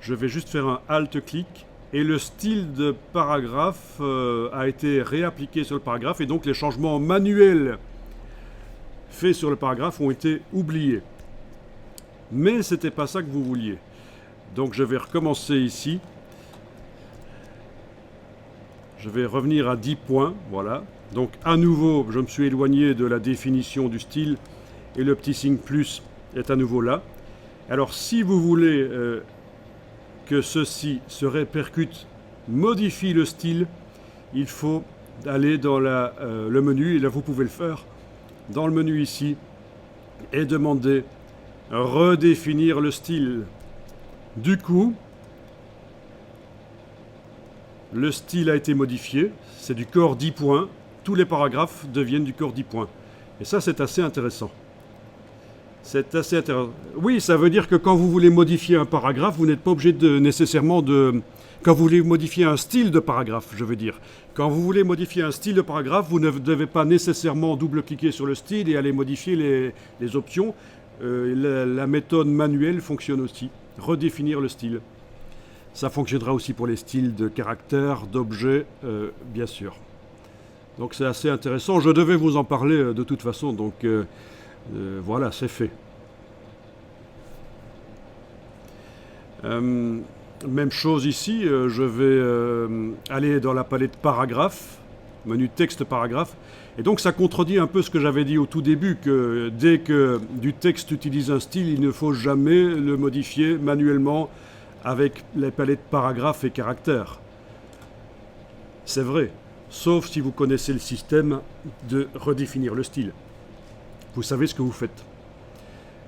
A: Je vais juste faire un Alt-clic. Et le style de paragraphe a été réappliqué sur le paragraphe. Et donc les changements manuels faits sur le paragraphe ont été oubliés. Mais ce n'était pas ça que vous vouliez. Donc je vais recommencer ici. Je vais revenir à 10 points. Voilà. Donc à nouveau, je me suis éloigné de la définition du style. Et le petit signe plus est à nouveau là. Alors si vous voulez que ceci se répercute, modifie le style, il faut aller dans le menu, et là vous pouvez le faire, dans le menu ici, et demander redéfinir le style. Du coup, le style a été modifié, c'est du corps 10 points, tous les paragraphes deviennent du corps 10 points. Et ça c'est assez intéressant. C'est assez intéressant. Oui, ça veut dire que quand vous voulez modifier un paragraphe, vous n'êtes pas obligé nécessairement de... Quand vous voulez modifier un style de paragraphe, je veux dire. Quand vous voulez modifier un style de paragraphe, vous ne devez pas nécessairement double-cliquer sur le style et aller modifier les options. La méthode manuelle fonctionne aussi. Redéfinir le style. Ça fonctionnera aussi pour les styles de caractères, d'objets, bien sûr. Donc c'est assez intéressant. Je devais vous en parler de toute façon, donc... voilà, c'est fait. Même chose ici, je vais aller dans la palette paragraphe, menu texte paragraphe, et donc ça contredit un peu ce que j'avais dit au tout début, que dès que du texte utilise un style, il ne faut jamais le modifier manuellement avec les palettes paragraphe et caractère. C'est vrai, sauf si vous connaissez le système de redéfinir le style. Vous savez ce que vous faites.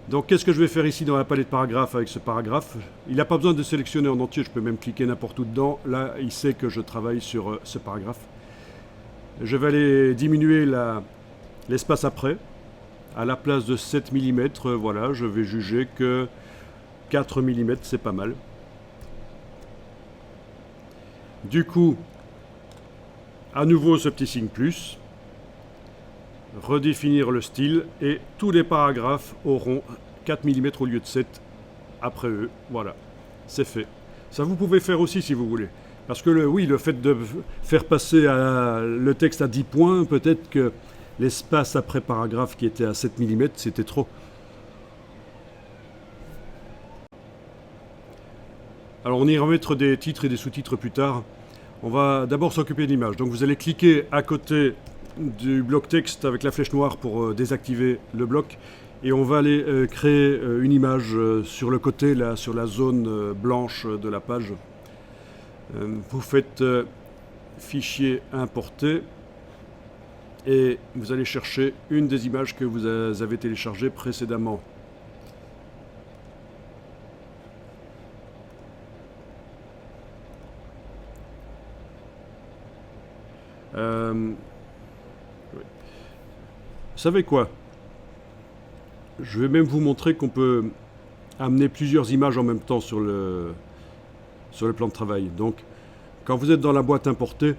A: Donc qu'est-ce que je vais faire ici dans la palette paragraphe avec ce paragraphe? Il n'a pas besoin de sélectionner en entier, je peux même cliquer n'importe où dedans. Là, il sait que je travaille sur ce paragraphe. Je vais aller diminuer l'espace après. À la place de 7 mm, voilà, je vais juger que 4 mm, c'est pas mal. Du coup, à nouveau ce petit signe plus. Redéfinir le style et tous les paragraphes auront 4 mm au lieu de 7 après eux. Voilà, c'est fait. Ça vous pouvez faire aussi si vous voulez. Parce que le fait de faire passer le texte à 10 points, peut-être que l'espace après paragraphe qui était à 7 mm, c'était trop. Alors on ira mettre des titres et des sous-titres plus tard. On va d'abord s'occuper de l'image. Donc vous allez cliquer à côté du bloc texte avec la flèche noire pour désactiver le bloc. Et on va aller créer une image sur le côté, là, sur la zone blanche de la page. Vous faites fichier importer et vous allez chercher une des images que vous avez téléchargées précédemment. Vous savez quoi? Je vais même vous montrer qu'on peut amener plusieurs images en même temps sur le plan de travail. Donc, quand vous êtes dans la boîte importée,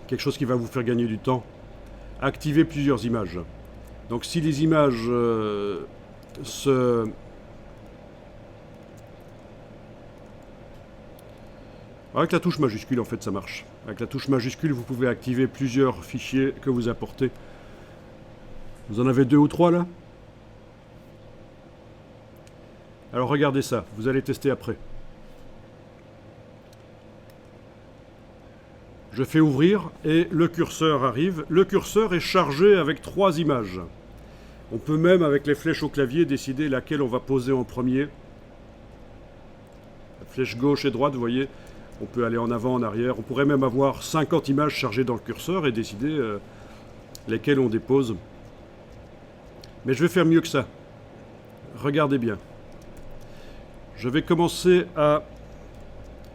A: quelque chose qui va vous faire gagner du temps, activez plusieurs images. Donc, si les images Avec la touche majuscule, en fait, ça marche. Avec la touche majuscule, vous pouvez activer plusieurs fichiers que vous apportez. Vous en avez 2 ou 3 là? Alors regardez ça, vous allez tester après. Je fais ouvrir et le curseur arrive. Le curseur est chargé avec 3 images. On peut même, avec les flèches au clavier, décider laquelle on va poser en premier. La flèche gauche et droite, vous voyez, on peut aller en avant, en arrière. On pourrait même avoir 50 images chargées dans le curseur et décider lesquelles on dépose. Mais je vais faire mieux que ça. Regardez bien. Je vais commencer à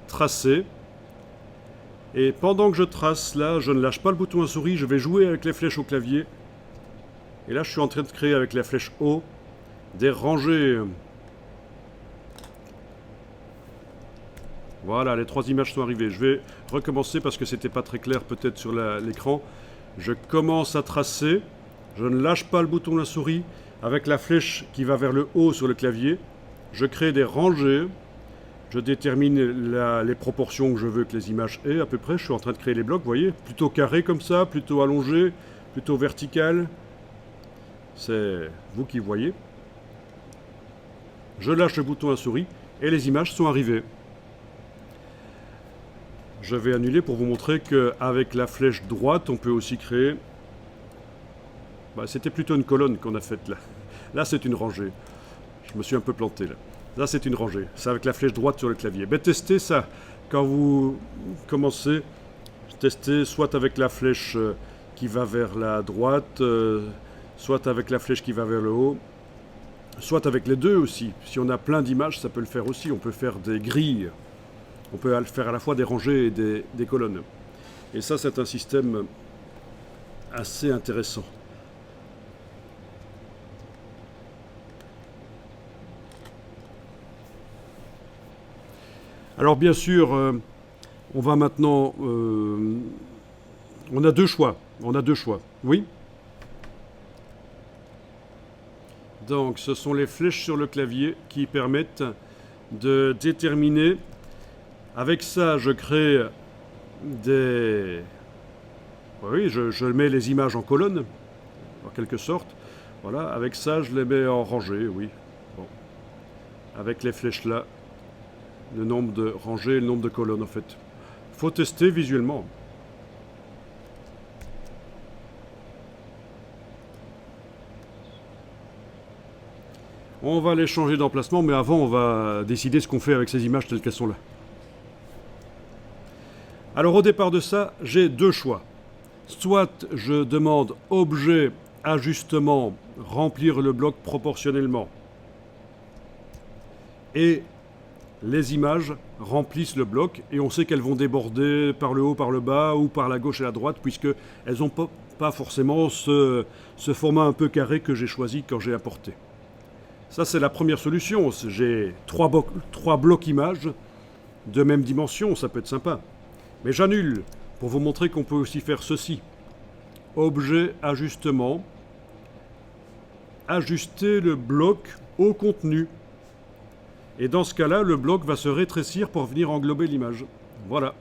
A: tracer. Et pendant que je trace, là, je ne lâche pas le bouton à souris. Je vais jouer avec les flèches au clavier. Et là, je suis en train de créer avec la flèche haut des rangées. Voilà, les 3 images sont arrivées. Je vais recommencer parce que c'était pas très clair peut-être sur l'écran. Je commence à tracer. Je ne lâche pas le bouton de la souris. Avec la flèche qui va vers le haut sur le clavier, je crée des rangées. Je détermine les proportions que je veux que les images aient à peu près. Je suis en train de créer les blocs, vous voyez. Plutôt carré comme ça, plutôt allongé, plutôt vertical. C'est vous qui voyez. Je lâche le bouton à souris et les images sont arrivées. Je vais annuler pour vous montrer qu'avec la flèche droite, on peut aussi créer... c'était plutôt une colonne qu'on a faite là. Là, c'est une rangée. Je me suis un peu planté là. Là, c'est une rangée. C'est avec la flèche droite sur le clavier. Testez ça. Quand vous commencez, testez soit avec la flèche qui va vers la droite, soit avec la flèche qui va vers le haut, soit avec les deux aussi. Si on a plein d'images, ça peut le faire aussi. On peut faire des grilles. On peut faire à la fois des rangées et des colonnes. Et ça, c'est un système assez intéressant. Alors bien sûr, on va maintenant... on a 2 choix. On a 2 choix. Oui? Donc, ce sont les flèches sur le clavier qui permettent de déterminer... Avec ça, je crée des... Oui, je mets les images en colonne, en quelque sorte. Voilà, avec ça, je les mets en rangée, oui. Bon. Avec les flèches là, le nombre de rangées et le nombre de colonnes, en fait. Il faut tester visuellement. On va les changer d'emplacement, mais avant, on va décider ce qu'on fait avec ces images telles qu'elles sont là. Alors au départ de ça, j'ai 2 choix. Soit je demande objet, ajustement, remplir le bloc proportionnellement. Et les images remplissent le bloc et on sait qu'elles vont déborder par le haut, par le bas ou par la gauche et la droite puisqu'elles n'ont pas forcément ce format un peu carré que j'ai choisi quand j'ai importé. Ça c'est la première solution. J'ai 3 blocs images de même dimension, ça peut être sympa. Mais j'annule pour vous montrer qu'on peut aussi faire ceci. Objet, ajustement. Ajuster le bloc au contenu. Et dans ce cas-là, le bloc va se rétrécir pour venir englober l'image. Voilà.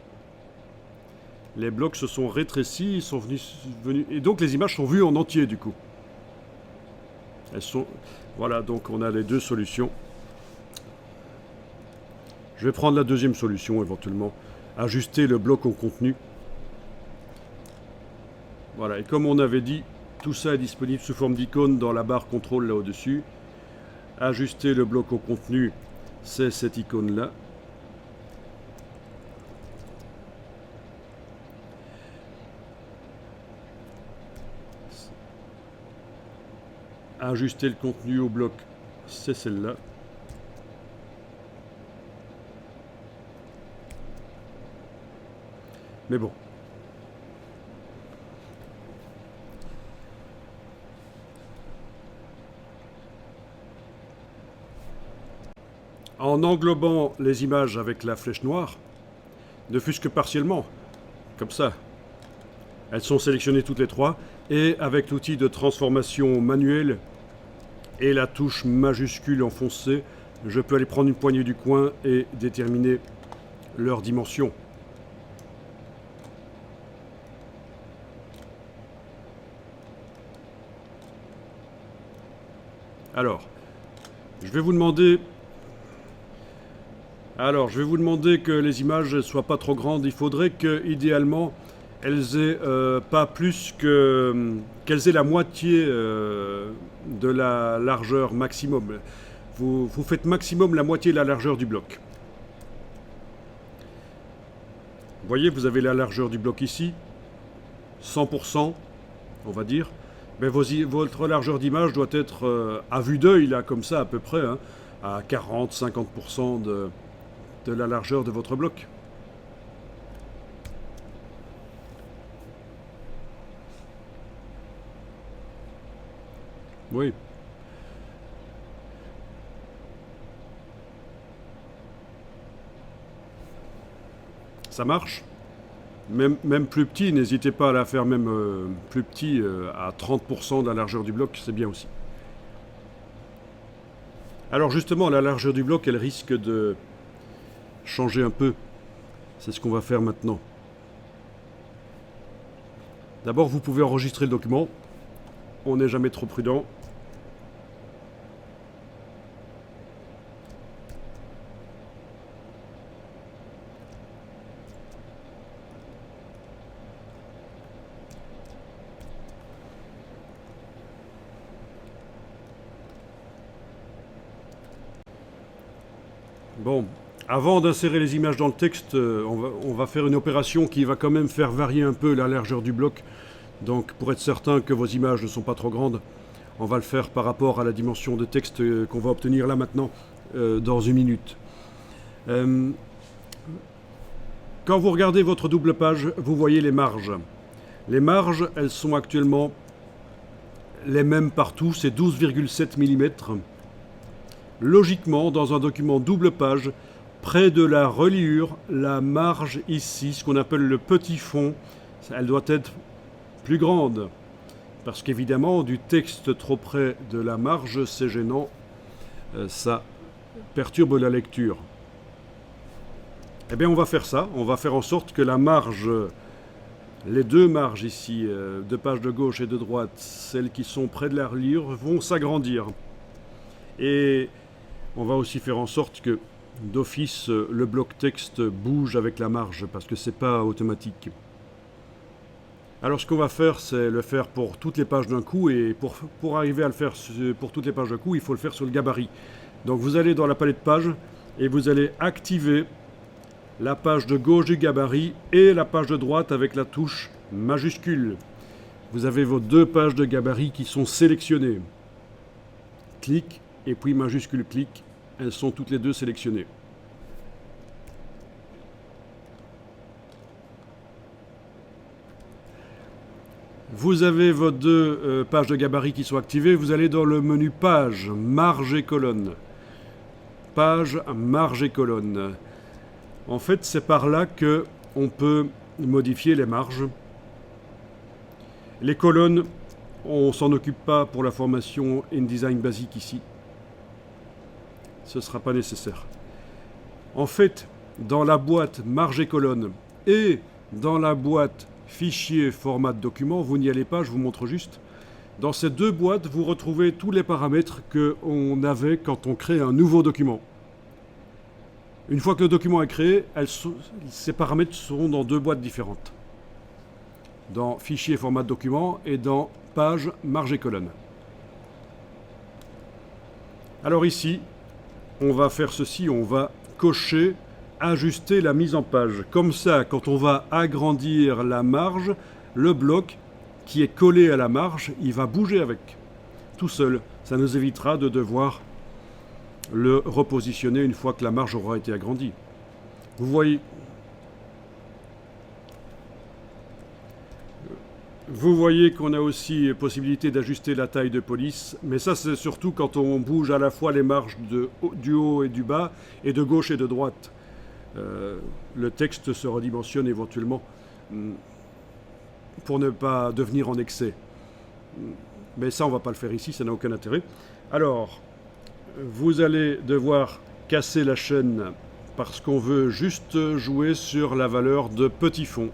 A: Les blocs se sont rétrécis, ils sont venus... Et donc les images sont vues en entier du coup. Elles sont... Voilà, donc on a les 2 solutions. Je vais prendre la deuxième solution éventuellement. Ajuster le bloc au contenu. Voilà, et comme on avait dit, tout ça est disponible sous forme d'icône dans la barre contrôle là au-dessus. Ajuster le bloc au contenu, c'est cette icône-là. Ajuster le contenu au bloc, c'est celle-là. Mais bon. En englobant les images avec la flèche noire, ne fût-ce que partiellement, comme ça, elles sont sélectionnées toutes les trois, et avec l'outil de transformation manuelle et la touche majuscule enfoncée, je peux aller prendre une poignée du coin et déterminer leur dimension. Alors, je vais vous demander que les images ne soient pas trop grandes. Il faudrait que, idéalement, elles aient pas plus qu'elles aient la moitié de la largeur maximum. Vous faites maximum la moitié de la largeur du bloc. Vous voyez, vous avez la largeur du bloc ici, 100%, on va dire. Mais votre largeur d'image doit être, à vue d'œil, là, comme ça, à peu près, hein, à 40-50% de la largeur de votre bloc. Oui. Ça marche? Même plus petit, n'hésitez pas à la faire même plus petit, à 30% de la largeur du bloc, c'est bien aussi. Alors justement, la largeur du bloc, elle risque de changer un peu. C'est ce qu'on va faire maintenant. D'abord, vous pouvez enregistrer le document. On n'est jamais trop prudent. Bon, avant d'insérer les images dans le texte, on va faire une opération qui va quand même faire varier un peu la largeur du bloc. Donc pour être certain que vos images ne sont pas trop grandes, on va le faire par rapport à la dimension de texte qu'on va obtenir là maintenant, dans une minute. Quand vous regardez votre double page, vous voyez les marges. Les marges, elles sont actuellement les mêmes partout, c'est 12,7 mm. Logiquement, dans un document double page, près de la reliure, la marge ici, ce qu'on appelle le petit fond, elle doit être plus grande. Parce qu'évidemment, du texte trop près de la marge, c'est gênant, ça perturbe la lecture. Eh bien, on va faire ça, on va faire en sorte que la marge, les deux marges ici, de page de gauche et de droite, celles qui sont près de la reliure, vont s'agrandir. Et on va aussi faire en sorte que, d'office, le bloc texte bouge avec la marge, parce que c'est pas automatique. Alors ce qu'on va faire, c'est le faire pour toutes les pages d'un coup, et pour arriver à le faire pour toutes les pages d'un coup, il faut le faire sur le gabarit. Donc vous allez dans la palette page, et vous allez activer la page de gauche du gabarit et la page de droite avec la touche majuscule. Vous avez vos deux pages de gabarit qui sont sélectionnées. Clic, et puis majuscule clic, elles sont toutes les deux sélectionnées. Vous avez vos deux pages de gabarit qui sont activées. Vous allez dans le menu page, marge et colonne. Page, marge et colonne. En fait, c'est par là qu'on peut modifier les marges. Les colonnes, on ne s'en occupe pas pour la formation InDesign basique ici. Ce ne sera pas nécessaire. En fait, dans la boîte marge et colonne et dans la boîte fichier format de document, vous n'y allez pas, je vous montre juste. Dans ces deux boîtes, vous retrouvez tous les paramètres qu'on avait quand on crée un nouveau document. Une fois que le document est créé, ces paramètres seront dans deux boîtes différentes. dans Fichier format de document et dans Page, marge et colonne. Alors ici, on va faire ceci, on va cocher, ajuster la mise en page. Comme ça, quand on va agrandir la marge, le bloc qui est collé à la marge, il va bouger avec, tout seul. Ça nous évitera de devoir le repositionner une fois que la marge aura été agrandie. Vous voyez qu'on a aussi possibilité d'ajuster la taille de police, mais ça c'est surtout quand on bouge à la fois les marges du haut et du bas, et de gauche et de droite. Le texte se redimensionne éventuellement pour ne pas devenir en excès. Mais ça on ne va pas le faire ici, ça n'a aucun intérêt. Alors, vous allez devoir casser la chaîne parce qu'on veut juste jouer sur la valeur de petit fond.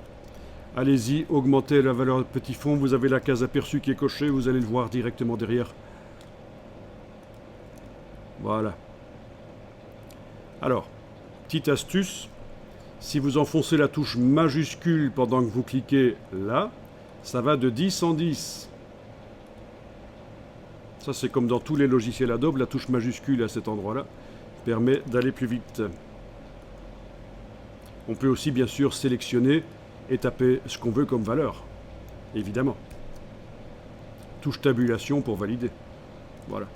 A: Allez-y, augmentez la valeur de petit fond, vous avez la case aperçue qui est cochée, vous allez le voir directement derrière. Voilà. Alors, petite astuce, si vous enfoncez la touche majuscule pendant que vous cliquez là, ça va de 10 en 10. Ça c'est comme dans tous les logiciels Adobe, la touche majuscule à cet endroit-là permet d'aller plus vite. On peut aussi bien sûr sélectionner et taper ce qu'on veut comme valeur, évidemment. Touche tabulation pour valider. Voilà.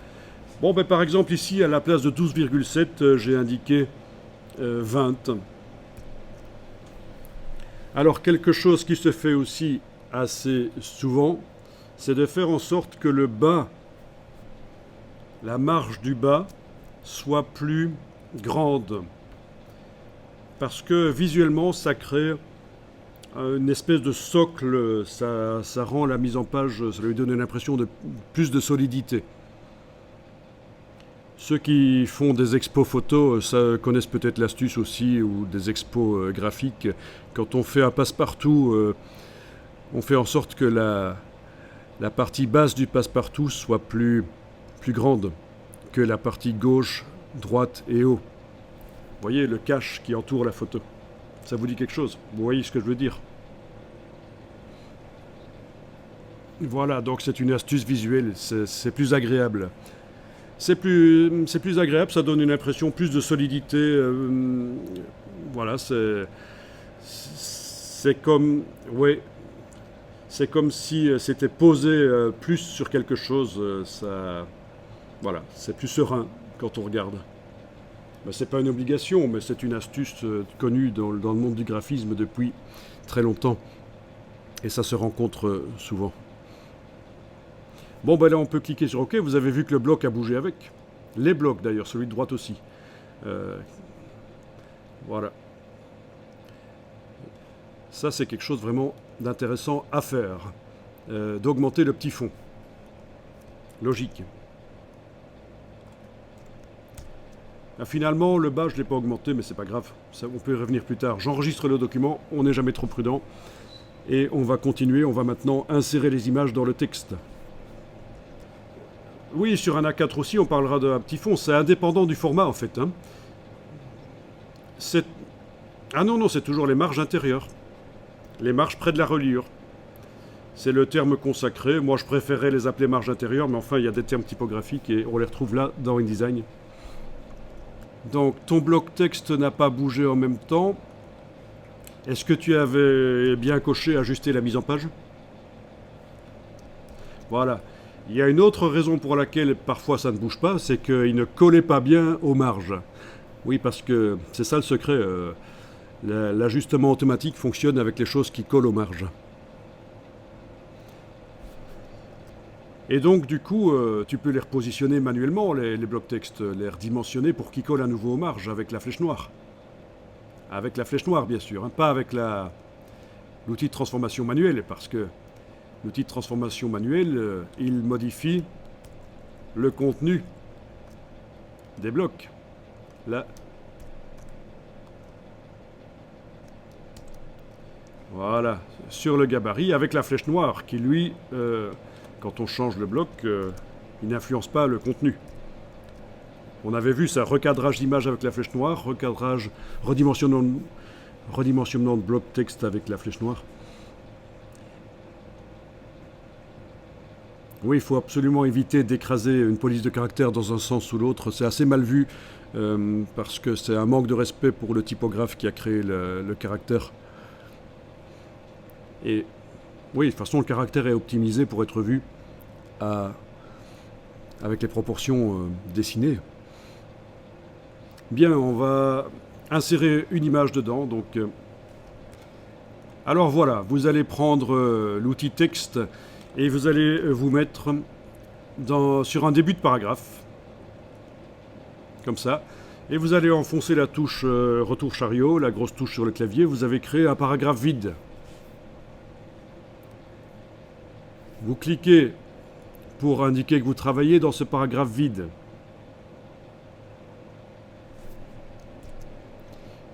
A: Bon, ben, par exemple ici, à la place de 12,7, j'ai indiqué 20. Alors, quelque chose qui se fait aussi assez souvent, c'est de faire en sorte que le bas, la marge du bas, soit plus grande. Parce que visuellement, ça crée une espèce de socle, ça rend la mise en page, ça lui donne une impression de plus de solidité. Ceux qui font des expos photos, ça connaissent peut-être l'astuce aussi, ou des expos graphiques. Quand on fait un passe-partout, on fait en sorte que la partie basse du passe-partout soit plus grande que la partie gauche, droite et haut. Vous voyez le cache qui entoure la photo. Ça vous dit quelque chose? Vous voyez ce que je veux dire? Voilà, donc c'est une astuce visuelle, c'est plus agréable. C'est plus agréable, ça donne une impression plus de solidité. Voilà, c'est comme, ouais, c'est comme si c'était posé plus sur quelque chose. Voilà, c'est plus serein quand on regarde. Ben, c'est pas une obligation, mais c'est une astuce connue dans le monde du graphisme depuis très longtemps. Et ça se rencontre souvent. Bon, ben là, on peut cliquer sur OK. Vous avez vu que le bloc a bougé avec. Les blocs, d'ailleurs, celui de droite aussi. Voilà. Ça, c'est quelque chose vraiment d'intéressant à faire. D'augmenter le petit fond. Logique. Finalement, le bas, je ne l'ai pas augmenté, mais c'est pas grave. Ça, on peut y revenir plus tard. J'enregistre le document, on n'est jamais trop prudent. Et on va continuer, on va maintenant insérer les images dans le texte. Oui, sur un A4 aussi, on parlera d'un petit fond. C'est indépendant du format, en fait. Hein. Ah non, c'est toujours les marges intérieures. Les marges près de la reliure. C'est le terme consacré. Moi, je préférerais les appeler marges intérieures, mais enfin, il y a des termes typographiques et on les retrouve là, dans InDesign. Donc, ton bloc texte n'a pas bougé en même temps. Est-ce que tu avais bien coché ajuster la mise en page? Voilà. Il y a une autre raison pour laquelle parfois ça ne bouge pas, c'est qu'il ne collait pas bien aux marges. Oui, parce que c'est ça le secret. L'ajustement automatique fonctionne avec les choses qui collent aux marges. Et donc, du coup, tu peux les repositionner manuellement, les blocs texte, les redimensionner pour qu'ils collent à nouveau aux marges avec la flèche noire. Avec la flèche noire, bien sûr, hein, pas avec l'outil de transformation manuelle, parce que l'outil de transformation manuelle, il modifie le contenu des blocs. Là. Voilà, sur le gabarit, avec la flèche noire, qui lui, quand on change le bloc, il n'influence pas le contenu. On avait vu ça, recadrage d'image avec la flèche noire, recadrage, redimensionnement de bloc texte avec la flèche noire. Oui, il faut absolument éviter d'écraser une police de caractère dans un sens ou l'autre. C'est assez mal vu parce que c'est un manque de respect pour le typographe qui a créé le caractère. Et oui, de toute façon, le caractère est optimisé pour être vu avec les proportions dessinées. Bien, on va insérer une image dedans. Donc, alors voilà, vous allez prendre l'outil texte et vous allez vous mettre sur un début de paragraphe, comme ça, et vous allez enfoncer la touche retour chariot, la grosse touche sur le clavier. Vous avez créé un paragraphe vide. Vous cliquez pour indiquer que vous travaillez dans ce paragraphe vide.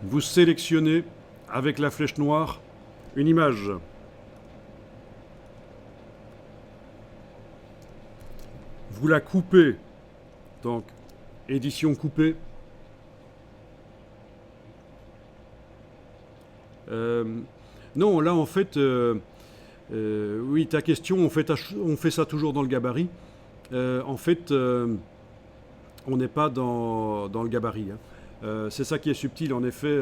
A: Vous sélectionnez avec la flèche noire une image. Vous la coupez, donc édition coupée. Non, là en fait, oui, ta question, on fait ça toujours dans le gabarit. En fait, on n'est pas dans le gabarit. C'est ça qui est subtil, en effet.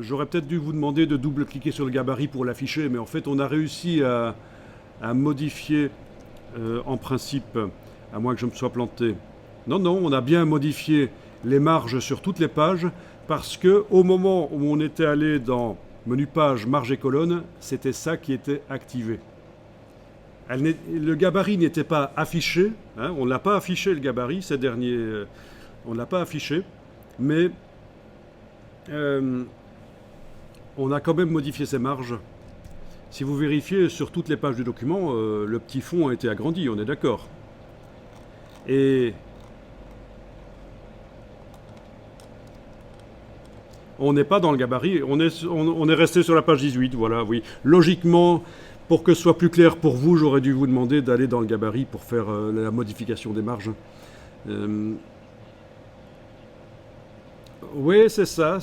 A: J'aurais peut-être dû vous demander de double-cliquer sur le gabarit pour l'afficher, mais en fait, on a réussi à modifier, en principe, à moins que je me sois planté. Non, on a bien modifié les marges sur toutes les pages, parce que au moment où on était allé dans menu page, marge et colonne, c'était ça qui était activé. Le gabarit n'était pas affiché, on ne l'a pas affiché le gabarit, ces derniers, on ne l'a pas affiché, mais on a quand même modifié ces marges. Si vous vérifiez sur toutes les pages du document, le petit fond a été agrandi, on est d'accord. Et on n'est pas dans le gabarit, on est resté sur la page 18, voilà, oui. Logiquement, pour que ce soit plus clair pour vous, j'aurais dû vous demander d'aller dans le gabarit pour faire la modification des marges. Oui, c'est ça.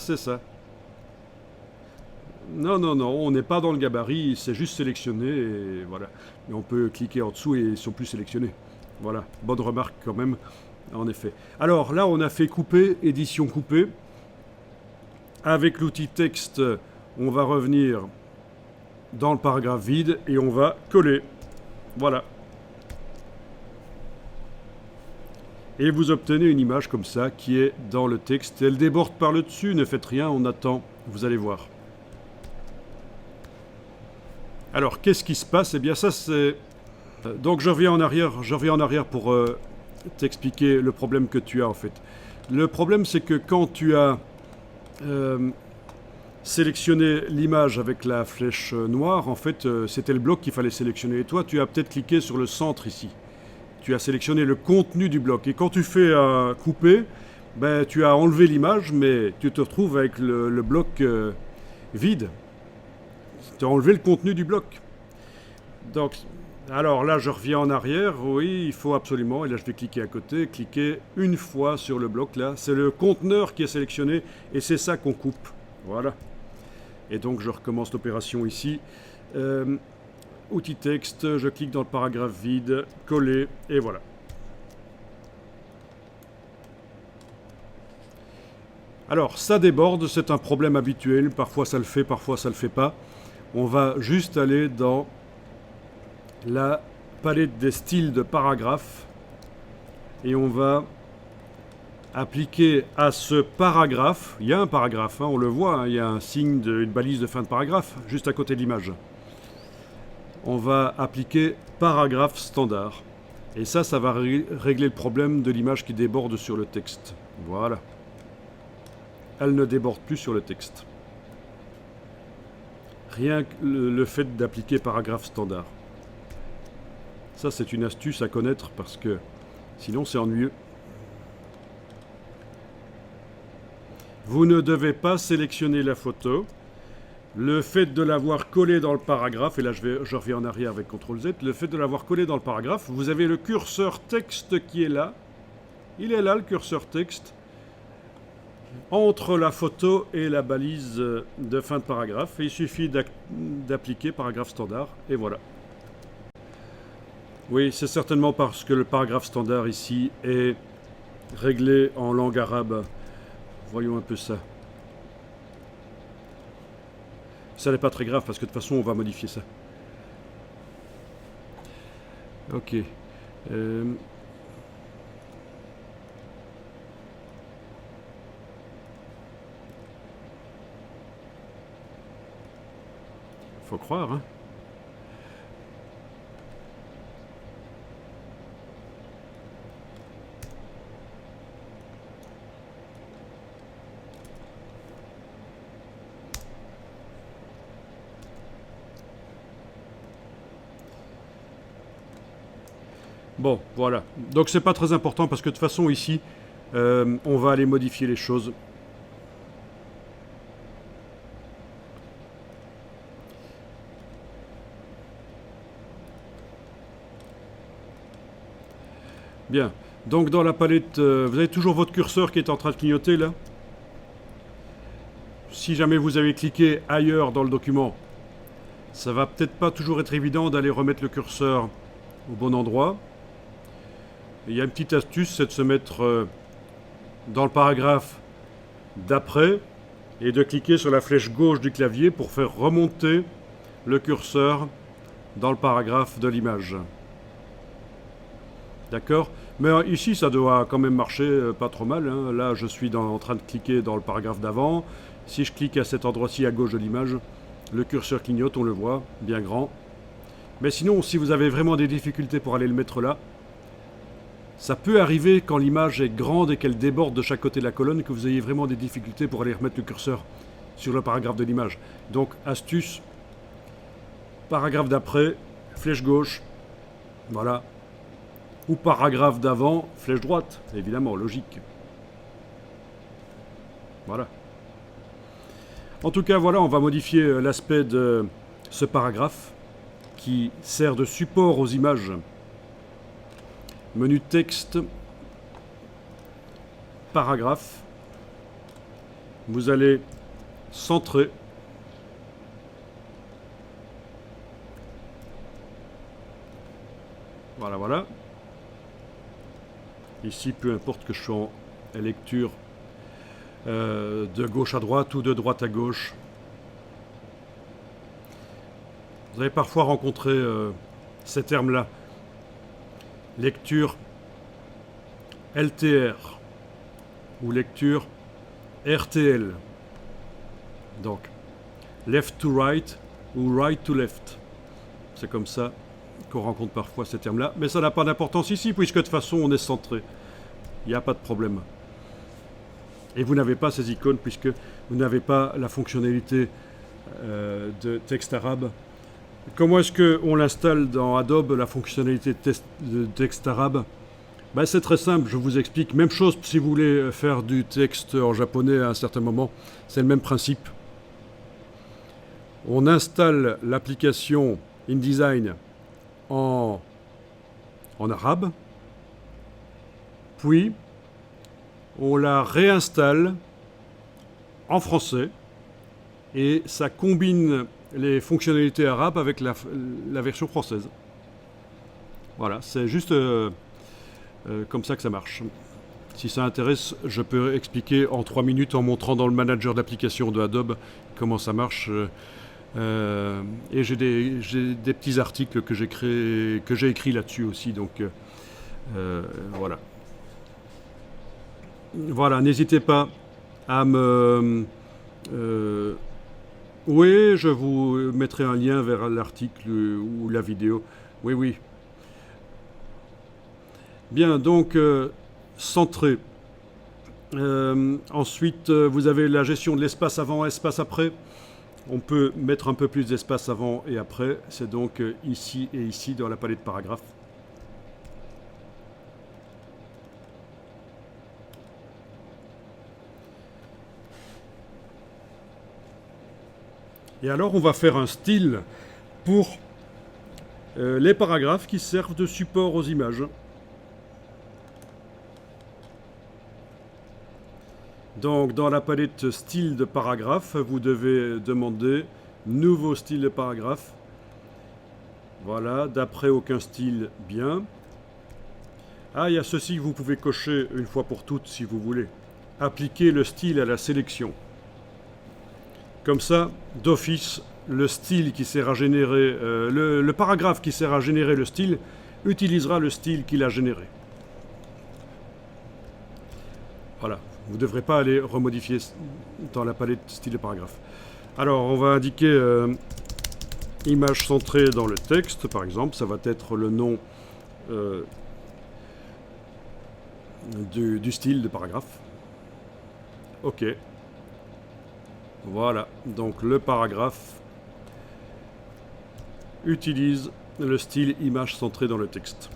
A: Non, on n'est pas dans le gabarit, c'est juste sélectionné et voilà. Et on peut cliquer en dessous et ils sont plus sélectionnés. Voilà, bonne remarque quand même, en effet. Alors là, on a fait couper, édition coupée. Avec l'outil texte, on va revenir dans le paragraphe vide et on va coller. Voilà. Et vous obtenez une image comme ça qui est dans le texte. Elle déborde par le dessus, ne faites rien, on attend, vous allez voir. Alors, qu'est-ce qui se passe? Eh bien, ça c'est... Donc, je reviens en arrière pour t'expliquer le problème que tu as, en fait. Le problème, c'est que quand tu as sélectionné l'image avec la flèche noire, en fait, c'était le bloc qu'il fallait sélectionner. Et toi, tu as peut-être cliqué sur le centre ici. Tu as sélectionné le contenu du bloc. Et quand tu fais un couper, ben, tu as enlevé l'image, mais tu te retrouves avec le bloc vide. Tu as enlevé le contenu du bloc. Donc, alors là, je reviens en arrière. Oui, il faut absolument, et là je vais cliquer à côté, cliquer une fois sur le bloc là. C'est le conteneur qui est sélectionné et c'est ça qu'on coupe. Voilà. Et donc je recommence l'opération ici. Outil texte, je clique dans le paragraphe vide, coller, et voilà. Alors, ça déborde, c'est un problème habituel. Parfois ça le fait, parfois ça le fait pas. On va juste aller dans la palette des styles de paragraphes et on va appliquer à ce paragraphe, il y a un paragraphe, on le voit, il y a un signe une balise de fin de paragraphe juste à côté de l'image. On va appliquer paragraphe standard et ça va régler le problème de l'image qui déborde sur le texte. Voilà. Elle ne déborde plus sur le texte. Rien que le fait d'appliquer paragraphe standard. Ça, c'est une astuce à connaître parce que sinon, c'est ennuyeux. Vous ne devez pas sélectionner la photo. Le fait de l'avoir collée dans le paragraphe, et là je reviens en arrière avec CTRL-Z, le fait de l'avoir collée dans le paragraphe, vous avez le curseur texte qui est là. Il est là, le curseur texte, entre la photo et la balise de fin de paragraphe. Et il suffit d'appliquer paragraphe standard, et voilà. Oui, c'est certainement parce que le paragraphe standard ici est réglé en langue arabe. Voyons un peu ça. Ça n'est pas très grave parce que de toute façon on va modifier ça. Ok. Faut croire, hein. Bon, voilà. Donc c'est pas très important parce que de toute façon ici, on va aller modifier les choses. Bien. Donc dans la palette, vous avez toujours votre curseur qui est en train de clignoter là. Si jamais vous avez cliqué ailleurs dans le document, ça va peut-être pas toujours être évident d'aller remettre le curseur au bon endroit. Il y a une petite astuce, c'est de se mettre dans le paragraphe d'après et de cliquer sur la flèche gauche du clavier pour faire remonter le curseur dans le paragraphe de l'image. D'accord? Mais ici, ça doit quand même marcher pas trop mal, hein. Là, je suis en train de cliquer dans le paragraphe d'avant. Si je clique à cet endroit-ci à gauche de l'image, le curseur clignote, on le voit, bien grand. Mais sinon, si vous avez vraiment des difficultés pour aller le mettre là, ça peut arriver quand l'image est grande et qu'elle déborde de chaque côté de la colonne que vous ayez vraiment des difficultés pour aller remettre le curseur sur le paragraphe de l'image. Donc, astuce, paragraphe d'après, flèche gauche, voilà. Ou paragraphe d'avant, flèche droite, évidemment, logique. Voilà. En tout cas, voilà, on va modifier l'aspect de ce paragraphe qui sert de support aux images. Menu texte, paragraphe. Vous allez centrer. Voilà, voilà. Ici, peu importe que je sois en lecture de gauche à droite ou de droite à gauche. Vous avez parfois rencontré ces termes-là. Lecture LTR ou lecture RTL. Donc, left to right ou right to left. C'est comme ça qu'on rencontre parfois ces termes-là. Mais ça n'a pas d'importance ici, puisque de toute façon, on est centré. Il n'y a pas de problème. Et vous n'avez pas ces icônes, puisque vous n'avez pas la fonctionnalité de texte arabe. Comment est-ce qu'on l'installe dans Adobe, la fonctionnalité de texte arabe? Ben, c'est très simple, je vous explique. Même chose si vous voulez faire du texte en japonais à un certain moment, c'est le même principe. On installe l'application InDesign en arabe, puis on la réinstalle en français et ça combine les fonctionnalités arabes avec la version française. Voilà, c'est juste comme ça que ça marche. Si ça intéresse, je peux expliquer en 3 minutes en montrant dans le manager d'application de Adobe comment ça marche. Et j'ai des petits articles que j'ai écrits là-dessus aussi. Donc voilà. Voilà, n'hésitez pas à me... oui, je vous mettrai un lien vers l'article ou la vidéo. Oui, oui. Bien, donc, centré. Ensuite, vous avez la gestion de l'espace avant, espace après. On peut mettre un peu plus d'espace avant et après. C'est donc ici et ici dans la palette paragraphe. Et alors, on va faire un style pour les paragraphes qui servent de support aux images. Donc, dans la palette style de paragraphe, vous devez demander nouveau style de paragraphe. Voilà, d'après aucun style, bien. Ah, il y a ceci que vous pouvez cocher une fois pour toutes si vous voulez. Appliquer le style à la sélection. Comme ça, d'office, le style qui sert à générer, le paragraphe qui sert à générer le style utilisera le style qu'il a généré. Voilà, vous ne devrez pas aller remodifier dans la palette style de paragraphe. Alors, on va indiquer image centrée dans le texte, par exemple, ça va être le nom du style de paragraphe. OK. Voilà, donc le paragraphe utilise le style image centrée dans le texte.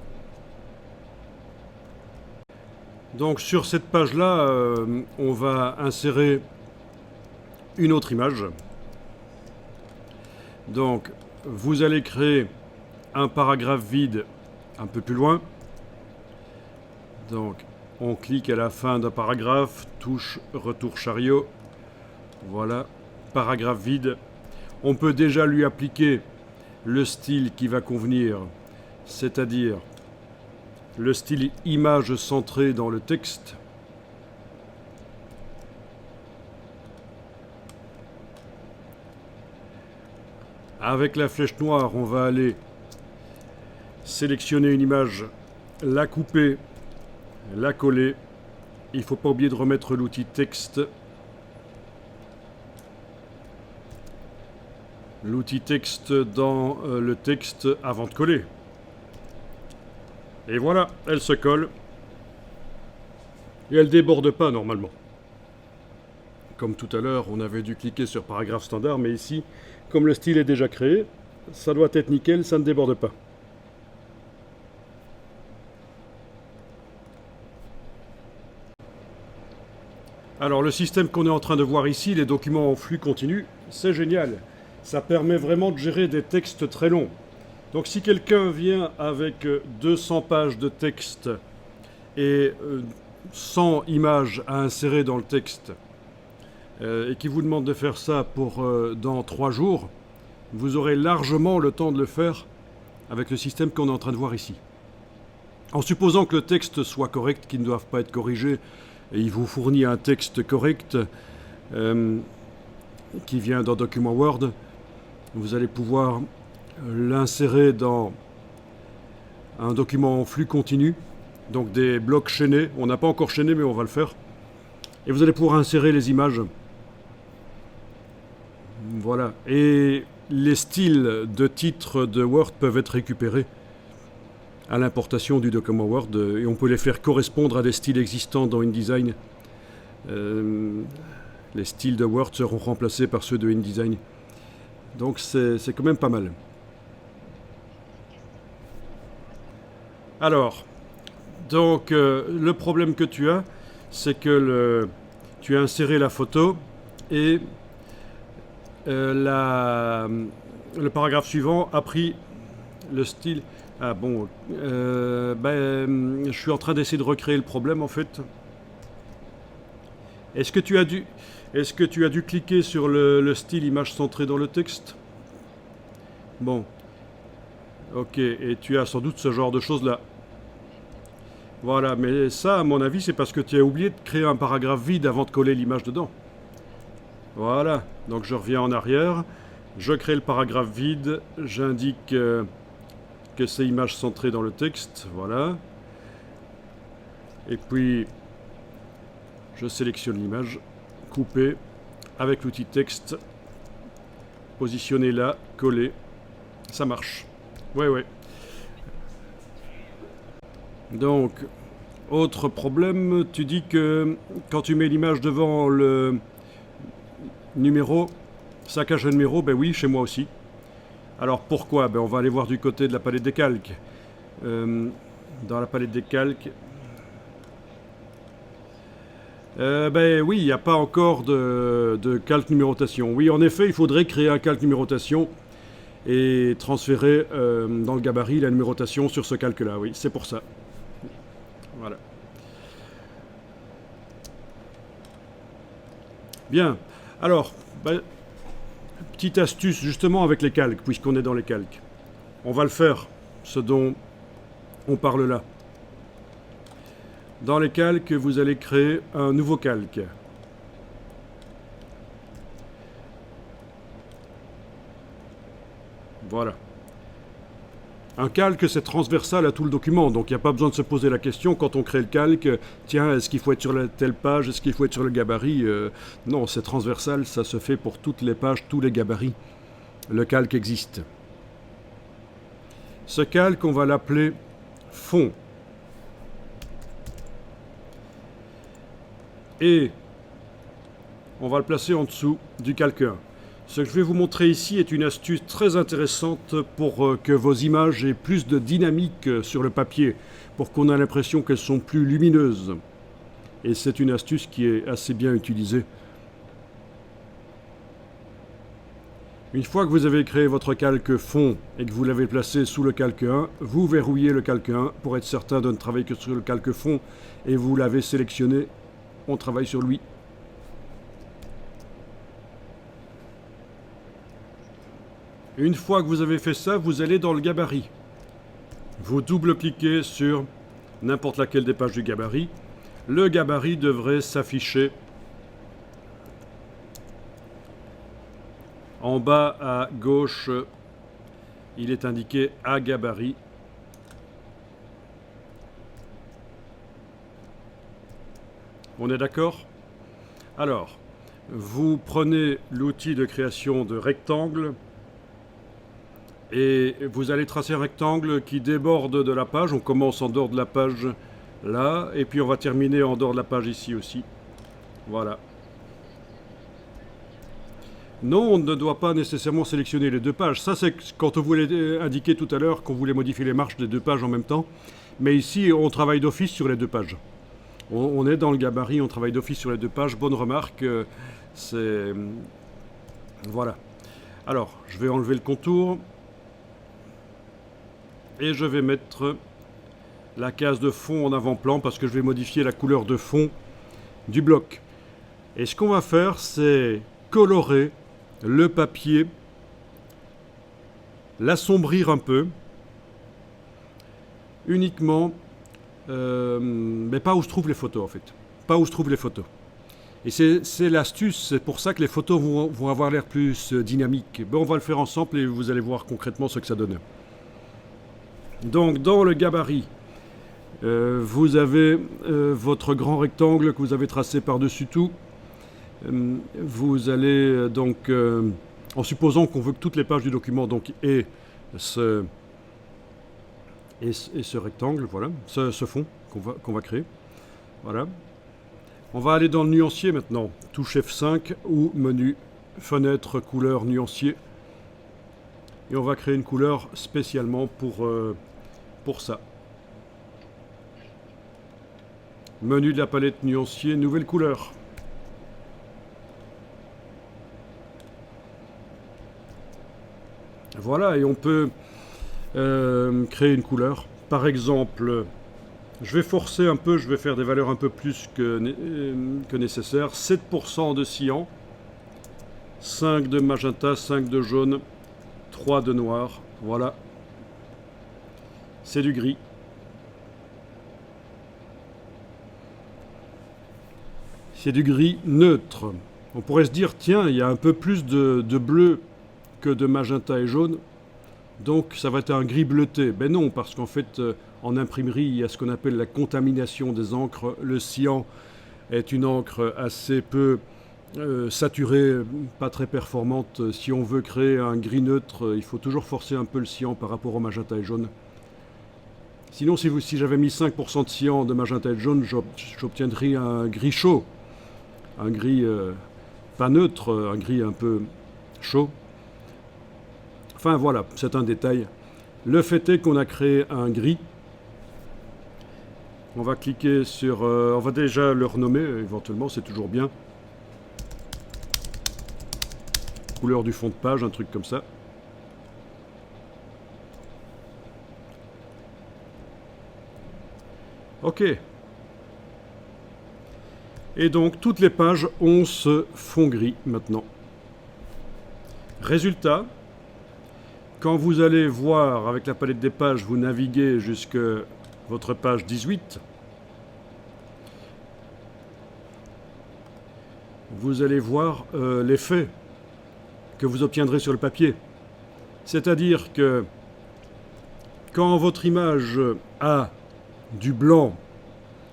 A: Donc sur cette page-là, on va insérer une autre image. Donc vous allez créer un paragraphe vide un peu plus loin. Donc on clique à la fin d'un paragraphe, touche retour chariot. Voilà, paragraphe vide. On peut déjà lui appliquer le style qui va convenir, c'est-à-dire le style image centrée dans le texte. Avec la flèche noire, on va aller sélectionner une image, la couper, la coller. Il ne faut pas oublier de remettre l'outil texte. L'outil texte dans le texte avant de coller. Et voilà, elle se colle. Et elle ne déborde pas normalement. Comme tout à l'heure, on avait dû cliquer sur paragraphe standard, mais ici, comme le style est déjà créé, ça doit être nickel, ça ne déborde pas. Alors le système qu'on est en train de voir ici, les documents en flux continu, c'est génial. Ça permet vraiment de gérer des textes très longs. Donc si quelqu'un vient avec 200 pages de texte et 100 images à insérer dans le texte et qui vous demande de faire ça dans 3 jours, vous aurez largement le temps de le faire avec le système qu'on est en train de voir ici. En supposant que le texte soit correct, qu'il ne doive pas être corrigé, et il vous fournit un texte correct qui vient d'un document Word, vous allez pouvoir l'insérer dans un document en flux continu, donc des blocs chaînés. On n'a pas encore chaîné, mais on va le faire. Et vous allez pouvoir insérer les images. Voilà. Et les styles de titres de Word peuvent être récupérés à l'importation du document Word et on peut les faire correspondre à des styles existants dans InDesign. Les styles de Word seront remplacés par ceux de InDesign. Donc c'est quand même pas mal. Alors, donc le problème que tu as, c'est que tu as inséré la photo et le paragraphe suivant a pris le style. Ah bon, je suis en train d'essayer de recréer le problème en fait. Est-ce que tu as dû cliquer sur le style image centrée dans le texte? Bon. Ok, et tu as sans doute ce genre de choses là. Voilà, mais ça, à mon avis, c'est parce que tu as oublié de créer un paragraphe vide avant de coller l'image dedans. Voilà, donc je reviens en arrière, je crée le paragraphe vide, j'indique que c'est image centrée dans le texte, voilà. Et puis, je sélectionne l'image, couper, avec l'outil texte, positionner là, coller, ça marche. Ouais. Donc, autre problème, tu dis que quand tu mets l'image devant le numéro, ça cache le numéro, ben oui, chez moi aussi. Alors pourquoi? On va aller voir du côté de la palette des calques. Dans la palette des calques, oui, il n'y a pas encore de calque numérotation. Oui, en effet, il faudrait créer un calque numérotation et transférer dans le gabarit la numérotation sur ce calque-là. Oui, c'est pour ça. Voilà. Bien. Alors, petite astuce justement avec les calques, puisqu'on est dans les calques. On va le faire, ce dont on parle là. Dans les calques, vous allez créer un nouveau calque. Voilà. Un calque, c'est transversal à tout le document, donc il n'y a pas besoin de se poser la question quand on crée le calque, tiens, est-ce qu'il faut être sur telle page, est-ce qu'il faut être sur le gabarit Non, c'est transversal, ça se fait pour toutes les pages, tous les gabarits. Le calque existe. Ce calque, on va l'appeler fond. Et on va le placer en dessous du calque 1. Ce que je vais vous montrer ici est une astuce très intéressante pour que vos images aient plus de dynamique sur le papier, pour qu'on ait l'impression qu'elles sont plus lumineuses. Et c'est une astuce qui est assez bien utilisée. Une fois que vous avez créé votre calque fond et que vous l'avez placé sous le calque 1, vous verrouillez le calque 1 pour être certain de ne travailler que sur le calque fond et vous l'avez sélectionné, on travaille sur lui. Une fois que vous avez fait ça, vous allez dans le gabarit. Vous double-cliquez sur n'importe laquelle des pages du gabarit. Le gabarit devrait s'afficher en bas à gauche. Il est indiqué à gabarit. On est d'accord? Alors, vous prenez l'outil de création de rectangle. Et vous allez tracer un rectangle qui déborde de la page. On commence en dehors de la page là, et puis on va terminer en dehors de la page ici aussi. Voilà. Non, on ne doit pas nécessairement sélectionner les deux pages. Ça, c'est quand on voulait indiquer tout à l'heure qu'on voulait modifier les marches des deux pages en même temps. Mais ici, on travaille d'office sur les deux pages. On est dans le gabarit, on travaille d'office sur les deux pages. Bonne remarque. C'est... Voilà. Alors, je vais enlever le contour. Et je vais mettre la case de fond en avant-plan parce que je vais modifier la couleur de fond du bloc. Et ce qu'on va faire, c'est colorer le papier, l'assombrir un peu, uniquement, mais pas où se trouvent les photos en fait. Pas où se trouvent les photos. Et c'est l'astuce, c'est pour ça que les photos vont avoir l'air plus dynamiques. Bon, on va le faire ensemble et vous allez voir concrètement ce que ça donne. Donc dans le gabarit, vous avez votre grand rectangle que vous avez tracé par-dessus tout. Vous allez donc, en supposant qu'on veut que toutes les pages du document donc, aient ce rectangle, voilà, ce fond qu'on va créer. Voilà. On va aller dans le nuancier maintenant. Touche F5 ou menu, fenêtre, couleur, nuancier. Et on va créer une couleur spécialement pour ça. Menu de la palette nuancier, nouvelle couleur. Voilà, et on peut créer une couleur. Par exemple, je vais forcer un peu, je vais faire des valeurs un peu plus que nécessaire. 7% de cyan, 5 de magenta, 5 de jaune, 3 de noir. Voilà. C'est du gris. C'est du gris neutre. On pourrait se dire, tiens, il y a un peu plus de bleu que de magenta et jaune. Donc ça va être un gris bleuté. Ben non, parce qu'en fait, en imprimerie, il y a ce qu'on appelle la contamination des encres. Le cyan est une encre assez peu saturée, pas très performante. Si on veut créer un gris neutre, il faut toujours forcer un peu le cyan par rapport au magenta et jaune. Sinon, si j'avais mis 5% de cyan, de magenta et de jaune, j'obtiendrais un gris chaud. Un gris pas neutre, un gris un peu chaud. Enfin voilà, c'est un détail. Le fait est qu'on a créé un gris. On va cliquer sur... on va déjà le renommer, éventuellement, c'est toujours bien. Couleur du fond de page, un truc comme ça. Ok. Et donc, toutes les pages ont ce fond gris maintenant. Résultat, Quand vous allez voir avec la palette des pages, vous naviguez jusqu'à votre page 18. Vous allez voir l'effet que vous obtiendrez sur le papier. C'est-à-dire que quand votre image a du blanc,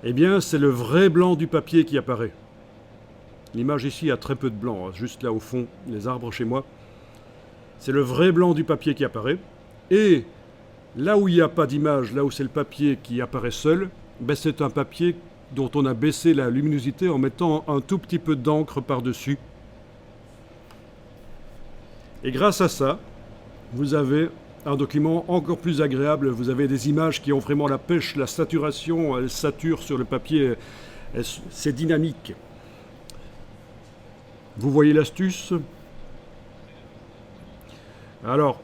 A: eh bien c'est le vrai blanc du papier qui apparaît. L'image ici a très peu de blanc, hein, juste là au fond, les arbres chez moi. C'est le vrai blanc du papier qui apparaît. Et là où il n'y a pas d'image, là où c'est le papier qui apparaît seul, ben c'est un papier dont on a baissé la luminosité en mettant un tout petit peu d'encre par-dessus. Et grâce à ça, vous avez un document encore plus agréable. Vous avez des images qui ont vraiment la pêche, la saturation, elles saturent sur le papier, c'est dynamique. Vous voyez l'astuce? Alors,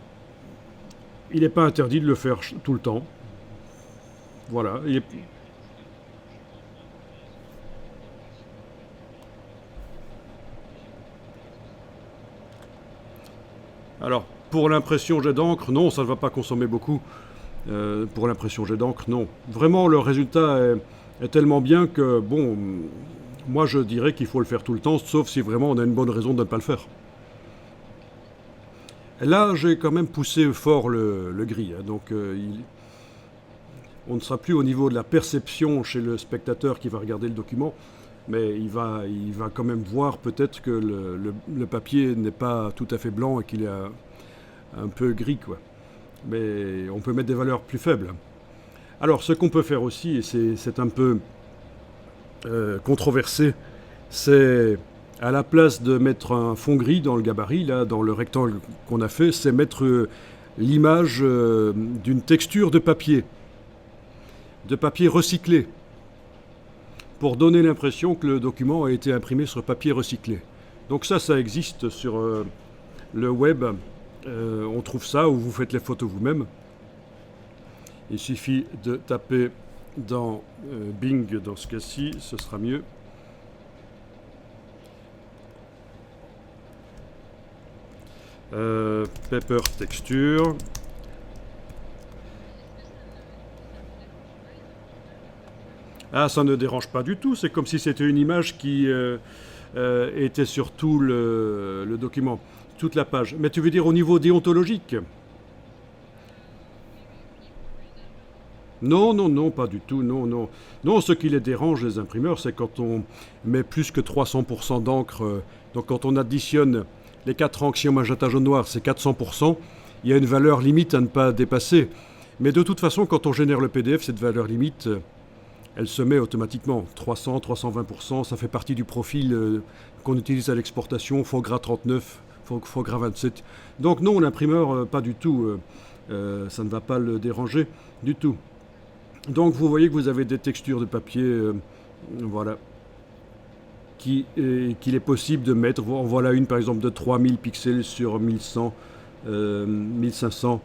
A: il n'est pas interdit de le faire tout le temps. Voilà. Alors, pour l'impression jet d'encre, non, ça ne va pas consommer beaucoup. Pour l'impression jet d'encre, non. Vraiment, le résultat est tellement bien que, bon, moi je dirais qu'il faut le faire tout le temps, sauf si vraiment on a une bonne raison de ne pas le faire. Là, j'ai quand même poussé fort le gris, hein, donc on ne sera plus au niveau de la perception chez le spectateur qui va regarder le document, mais il va quand même voir peut-être que le papier n'est pas tout à fait blanc et qu'il est un peu gris, quoi. Mais on peut mettre des valeurs plus faibles. Alors, ce qu'on peut faire aussi, et c'est un peu controversé, c'est à la place de mettre un fond gris dans le gabarit, là, dans le rectangle qu'on a fait, c'est mettre l'image d'une texture de papier recyclé, pour donner l'impression que le document a été imprimé sur papier recyclé. Donc ça existe sur le web. On trouve ça, ou vous faites les photos vous-même. Il suffit de taper dans Bing, dans ce cas-ci, ce sera mieux. Paper texture. Ah, ça ne dérange pas du tout, c'est comme si c'était une image qui était sur tout le document, toute la page. Mais tu veux dire au niveau déontologique? Non, non, non, pas du tout, non, non. Non, ce qui les dérange, les imprimeurs, c'est quand on met plus que 300% d'encre. Donc quand on additionne les 4 anciens magenta jaune noir, c'est 400%. Il y a une valeur limite à ne pas dépasser. Mais de toute façon, quand on génère le PDF, cette valeur limite, elle se met automatiquement. 300, 320%, ça fait partie du profil qu'on utilise à l'exportation, faux gras 39, faux gras 27. Donc non, l'imprimeur, pas du tout. Ça ne va pas le déranger du tout. Donc vous voyez que vous avez des textures de papier, voilà, qu'il est possible de mettre. En voilà une par exemple de 3000 pixels sur 1100, 1500,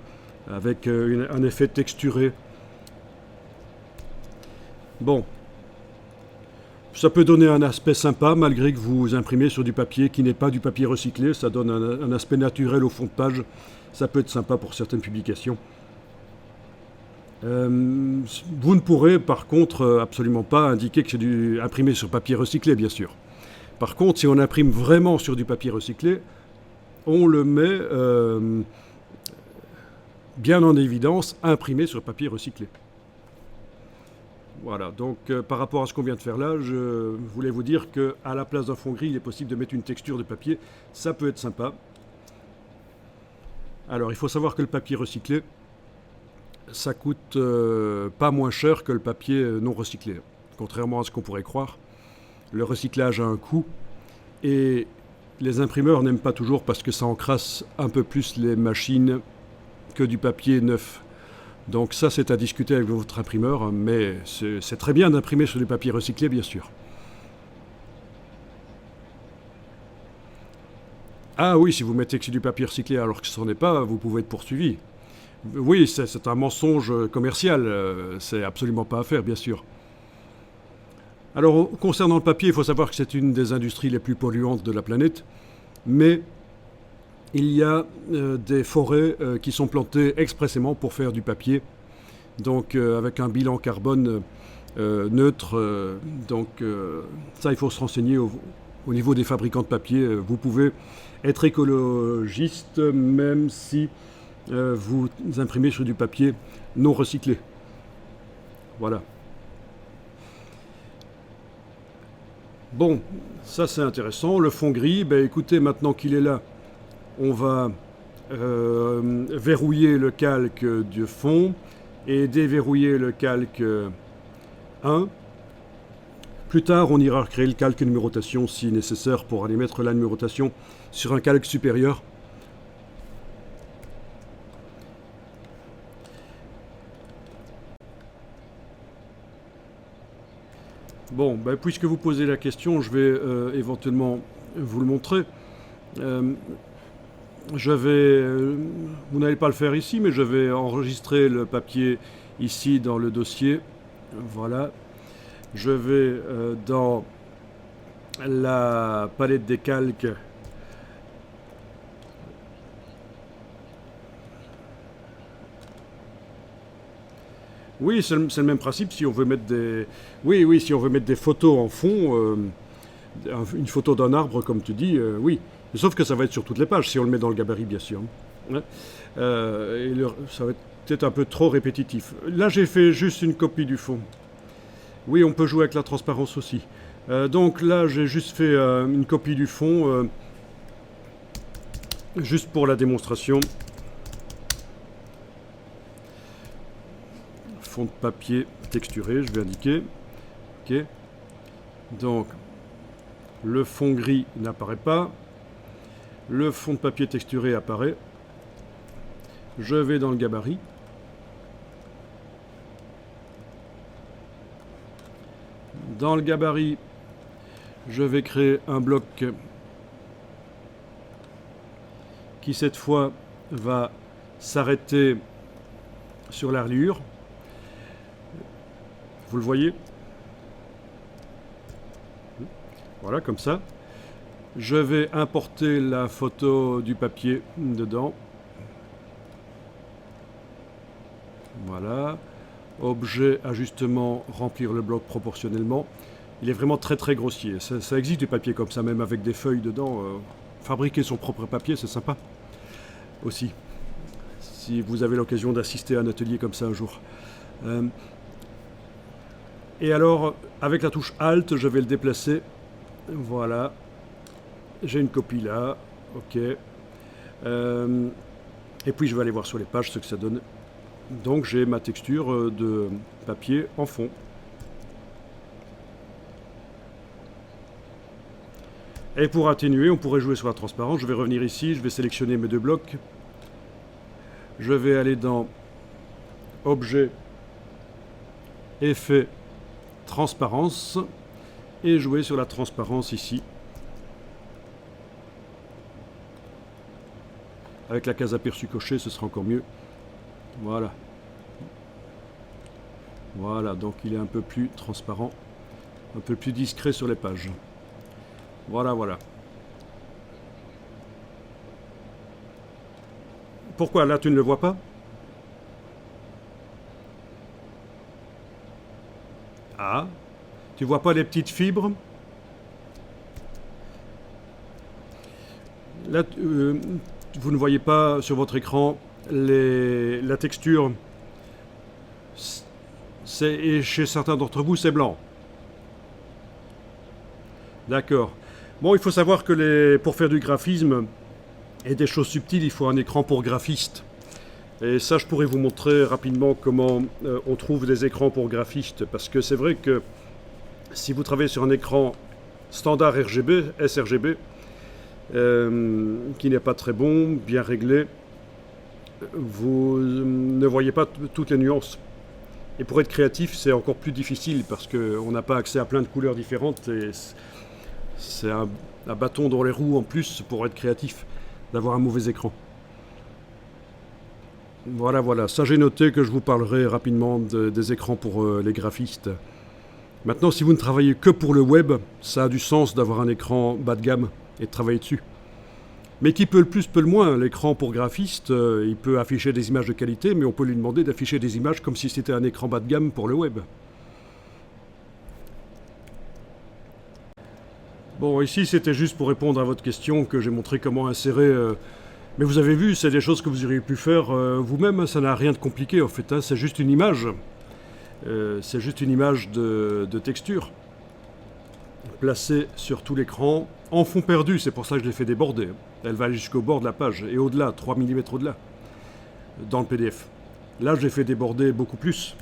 A: avec un effet texturé. Bon, ça peut donner un aspect sympa malgré que vous imprimez sur du papier qui n'est pas du papier recyclé. Ça donne un aspect naturel au fond de page. Ça peut être sympa pour certaines publications. Vous ne pourrez par contre absolument pas indiquer que c'est du imprimé sur papier recyclé, bien sûr. Par contre, si on imprime vraiment sur du papier recyclé, on le met bien en évidence, imprimé sur papier recyclé. Voilà, donc par rapport à ce qu'on vient de faire là, je voulais vous dire qu'à la place d'un fond gris, il est possible de mettre une texture de papier. Ça peut être sympa. Alors, il faut savoir que le papier recyclé, ça coûte pas moins cher que le papier non recyclé. Contrairement à ce qu'on pourrait croire, le recyclage a un coût et les imprimeurs n'aiment pas toujours parce que ça encrasse un peu plus les machines que du papier neuf. Donc ça, c'est à discuter avec votre imprimeur, mais c'est très bien d'imprimer sur du papier recyclé, bien sûr. Ah oui, si vous mettez que c'est du papier recyclé alors que ce n'en est pas, vous pouvez être poursuivi. Oui, c'est un mensonge commercial, c'est absolument pas à faire, bien sûr. Alors, concernant le papier, il faut savoir que c'est une des industries les plus polluantes de la planète, mais il y a des forêts qui sont plantées expressément pour faire du papier, donc avec un bilan carbone neutre. Ça, il faut se renseigner au niveau des fabricants de papier. Vous pouvez être écologiste même si vous imprimez sur du papier non recyclé. Voilà. Bon, ça c'est intéressant. Le fond gris, ben, écoutez, maintenant qu'il est là, on va verrouiller le calque du fond et déverrouiller le calque 1. Plus tard, on ira créer le calque numérotation si nécessaire pour aller mettre la numérotation sur un calque supérieur. Bon, ben, puisque vous posez la question, je vais éventuellement vous le montrer. Vous n'allez pas le faire ici, mais je vais enregistrer le papier ici dans le dossier. Voilà. Je vais dans la palette des calques. Oui, c'est le même principe si on veut mettre des. Oui, si on veut mettre des photos en fond, une photo d'un arbre, comme tu dis, oui. Sauf que ça va être sur toutes les pages, si on le met dans le gabarit, bien sûr. Ouais. Ça va être peut-être un peu trop répétitif. Là, j'ai fait juste une copie du fond. Oui, on peut jouer avec la transparence aussi. Donc là, j'ai juste fait une copie du fond, juste pour la démonstration. Fond de papier texturé, je vais indiquer. Ok. Donc, le fond gris n'apparaît pas. Le fond de papier texturé apparaît. Je vais dans le gabarit. Dans le gabarit, je vais créer un bloc qui cette fois va s'arrêter sur la reliure. Vous le voyez? Voilà, comme ça. Je vais importer la photo du papier dedans. Voilà. Objet, ajustement, remplir le bloc proportionnellement. Il est vraiment très très grossier. Ça existe du papier comme ça, même avec des feuilles dedans. Fabriquer son propre papier, c'est sympa aussi. Si vous avez l'occasion d'assister à un atelier comme ça un jour. Et alors, avec la touche Alt, je vais le déplacer. Voilà. J'ai une copie là. Ok. Et puis je vais aller voir sur les pages ce que ça donne. Donc j'ai ma texture de papier en fond. Et pour atténuer, on pourrait jouer sur la transparence. Je vais revenir ici, je vais sélectionner mes deux blocs. Je vais aller dans Objet, Effet, Transparence et jouer sur la transparence ici. Avec la case aperçu cochée, ce sera encore mieux. Voilà. Voilà, donc il est un peu plus transparent, un peu plus discret sur les pages. Voilà, voilà. Pourquoi là tu ne le vois pas? Ah, tu vois pas les petites fibres? Là, vous ne voyez pas sur votre écran la texture. Et chez certains d'entre vous, c'est blanc. D'accord. Bon, il faut savoir que pour faire du graphisme et des choses subtiles, il faut un écran pour graphiste. Et ça, je pourrais vous montrer rapidement comment on trouve des écrans pour graphistes. Parce que c'est vrai que si vous travaillez sur un écran standard RGB, sRGB, qui n'est pas très bon, bien réglé, vous ne voyez pas toutes les nuances. Et pour être créatif, c'est encore plus difficile parce qu'on n'a pas accès à plein de couleurs différentes et c'est un bâton dans les roues en plus pour être créatif, d'avoir un mauvais écran. Voilà, voilà. Ça, j'ai noté que je vous parlerai rapidement des écrans pour les graphistes. Maintenant, si vous ne travaillez que pour le web, ça a du sens d'avoir un écran bas de gamme et de travailler dessus. mais qui peut le plus, peut le moins. L'écran pour graphiste, il peut afficher des images de qualité, mais on peut lui demander d'afficher des images comme si c'était un écran bas de gamme pour le web. Bon, ici c'était juste pour répondre à votre question que j'ai montré comment insérer... mais vous avez vu, c'est des choses que vous auriez pu faire vous-même, ça n'a rien de compliqué en fait, hein, c'est juste une image. C'est juste une image de texture placée sur tout l'écran en fond perdu, c'est pour ça que je l'ai fait déborder. Elle va aller jusqu'au bord de la page et au-delà, 3 mm au-delà, dans le PDF. Là, je l'ai fait déborder beaucoup plus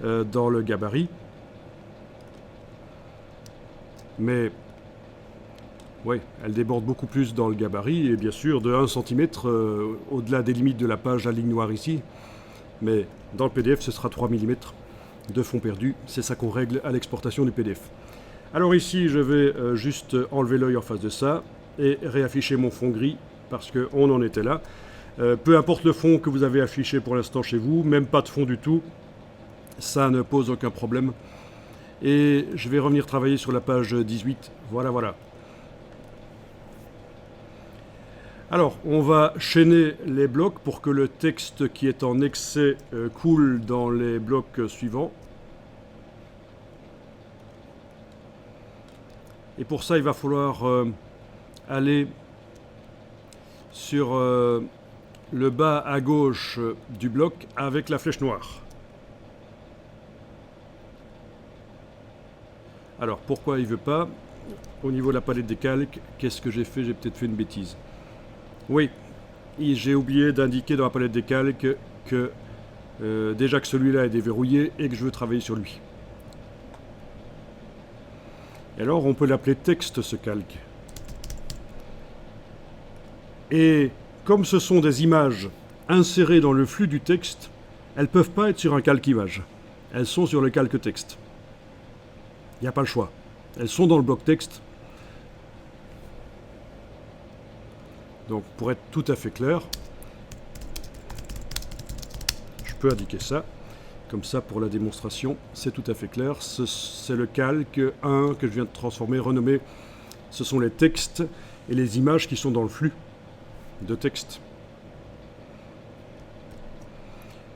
A: dans le gabarit. Mais, oui, elle déborde beaucoup plus dans le gabarit et bien sûr de 1 cm au-delà des limites de la page à ligne noire ici. Mais dans le PDF, ce sera 3 mm de fond perdu. C'est ça qu'on règle à l'exportation du PDF. Alors ici, je vais juste enlever l'œil en face de ça et réafficher mon fond gris parce qu'on en était là. Peu importe le fond que vous avez affiché pour l'instant chez vous, même pas de fond du tout, ça ne pose aucun problème. Et je vais revenir travailler sur la page 18. Voilà, voilà. Alors, on va chaîner les blocs pour que le texte qui est en excès coule dans les blocs suivants. Et pour ça, il va falloir aller sur le bas à gauche du bloc avec la flèche noire. Alors, pourquoi il ne veut pas? Au niveau de la palette des calques, qu'est-ce que j'ai fait? J'ai peut-être fait une bêtise. Oui, j'ai oublié d'indiquer dans la palette des calques que déjà que celui-là est déverrouillé et que je veux travailler sur lui. Et alors, on peut l'appeler texte, ce calque. Et comme ce sont des images insérées dans le flux du texte, elles ne peuvent pas être sur un calque image. Elles sont sur le calque texte. Il n'y a pas le choix. Elles sont dans le bloc texte. Donc, pour être tout à fait clair, je peux indiquer ça. Comme ça, pour la démonstration, c'est tout à fait clair. C'est le calque 1 que je viens de transformer, renommer. Ce sont les textes et les images qui sont dans le flux de texte.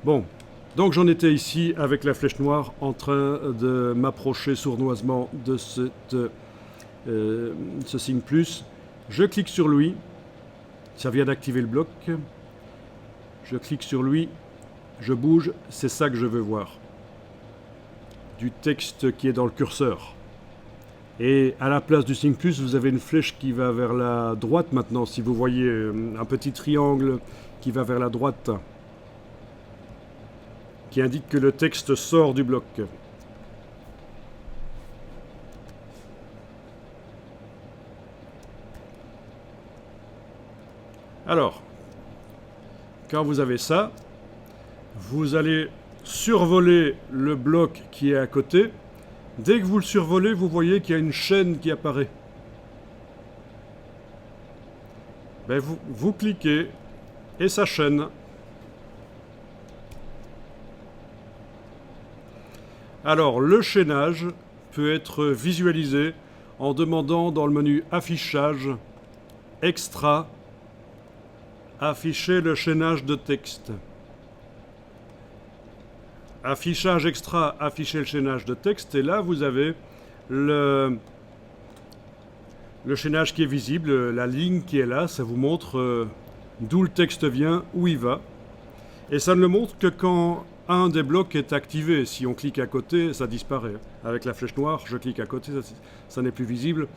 A: Bon, donc j'en étais ici avec la flèche noire en train de m'approcher sournoisement de ce signe plus. Je clique sur lui. Ça vient d'activer le bloc. Je clique sur lui. Je bouge, c'est ça que je veux voir. Du texte qui est dans le curseur. Et à la place du signe plus, vous avez une flèche qui va vers la droite maintenant. Si vous voyez un petit triangle qui va vers la droite, qui indique que le texte sort du bloc. Alors, quand vous avez ça, vous allez survoler le bloc qui est à côté. Dès que vous le survolez, vous voyez qu'il y a une chaîne qui apparaît. Ben vous cliquez et ça chaîne. Alors, le chaînage peut être visualisé en demandant dans le menu Affichage, Extra, Afficher le chaînage de texte. Affichage extra, afficher le chaînage de texte, et là vous avez le chaînage qui est visible, la ligne qui est là, ça vous montre d'où le texte vient, où il va. Et ça ne le montre que quand un des blocs est activé. Si on clique à côté, ça disparaît. Avec la flèche noire, je clique à côté, ça n'est plus visible.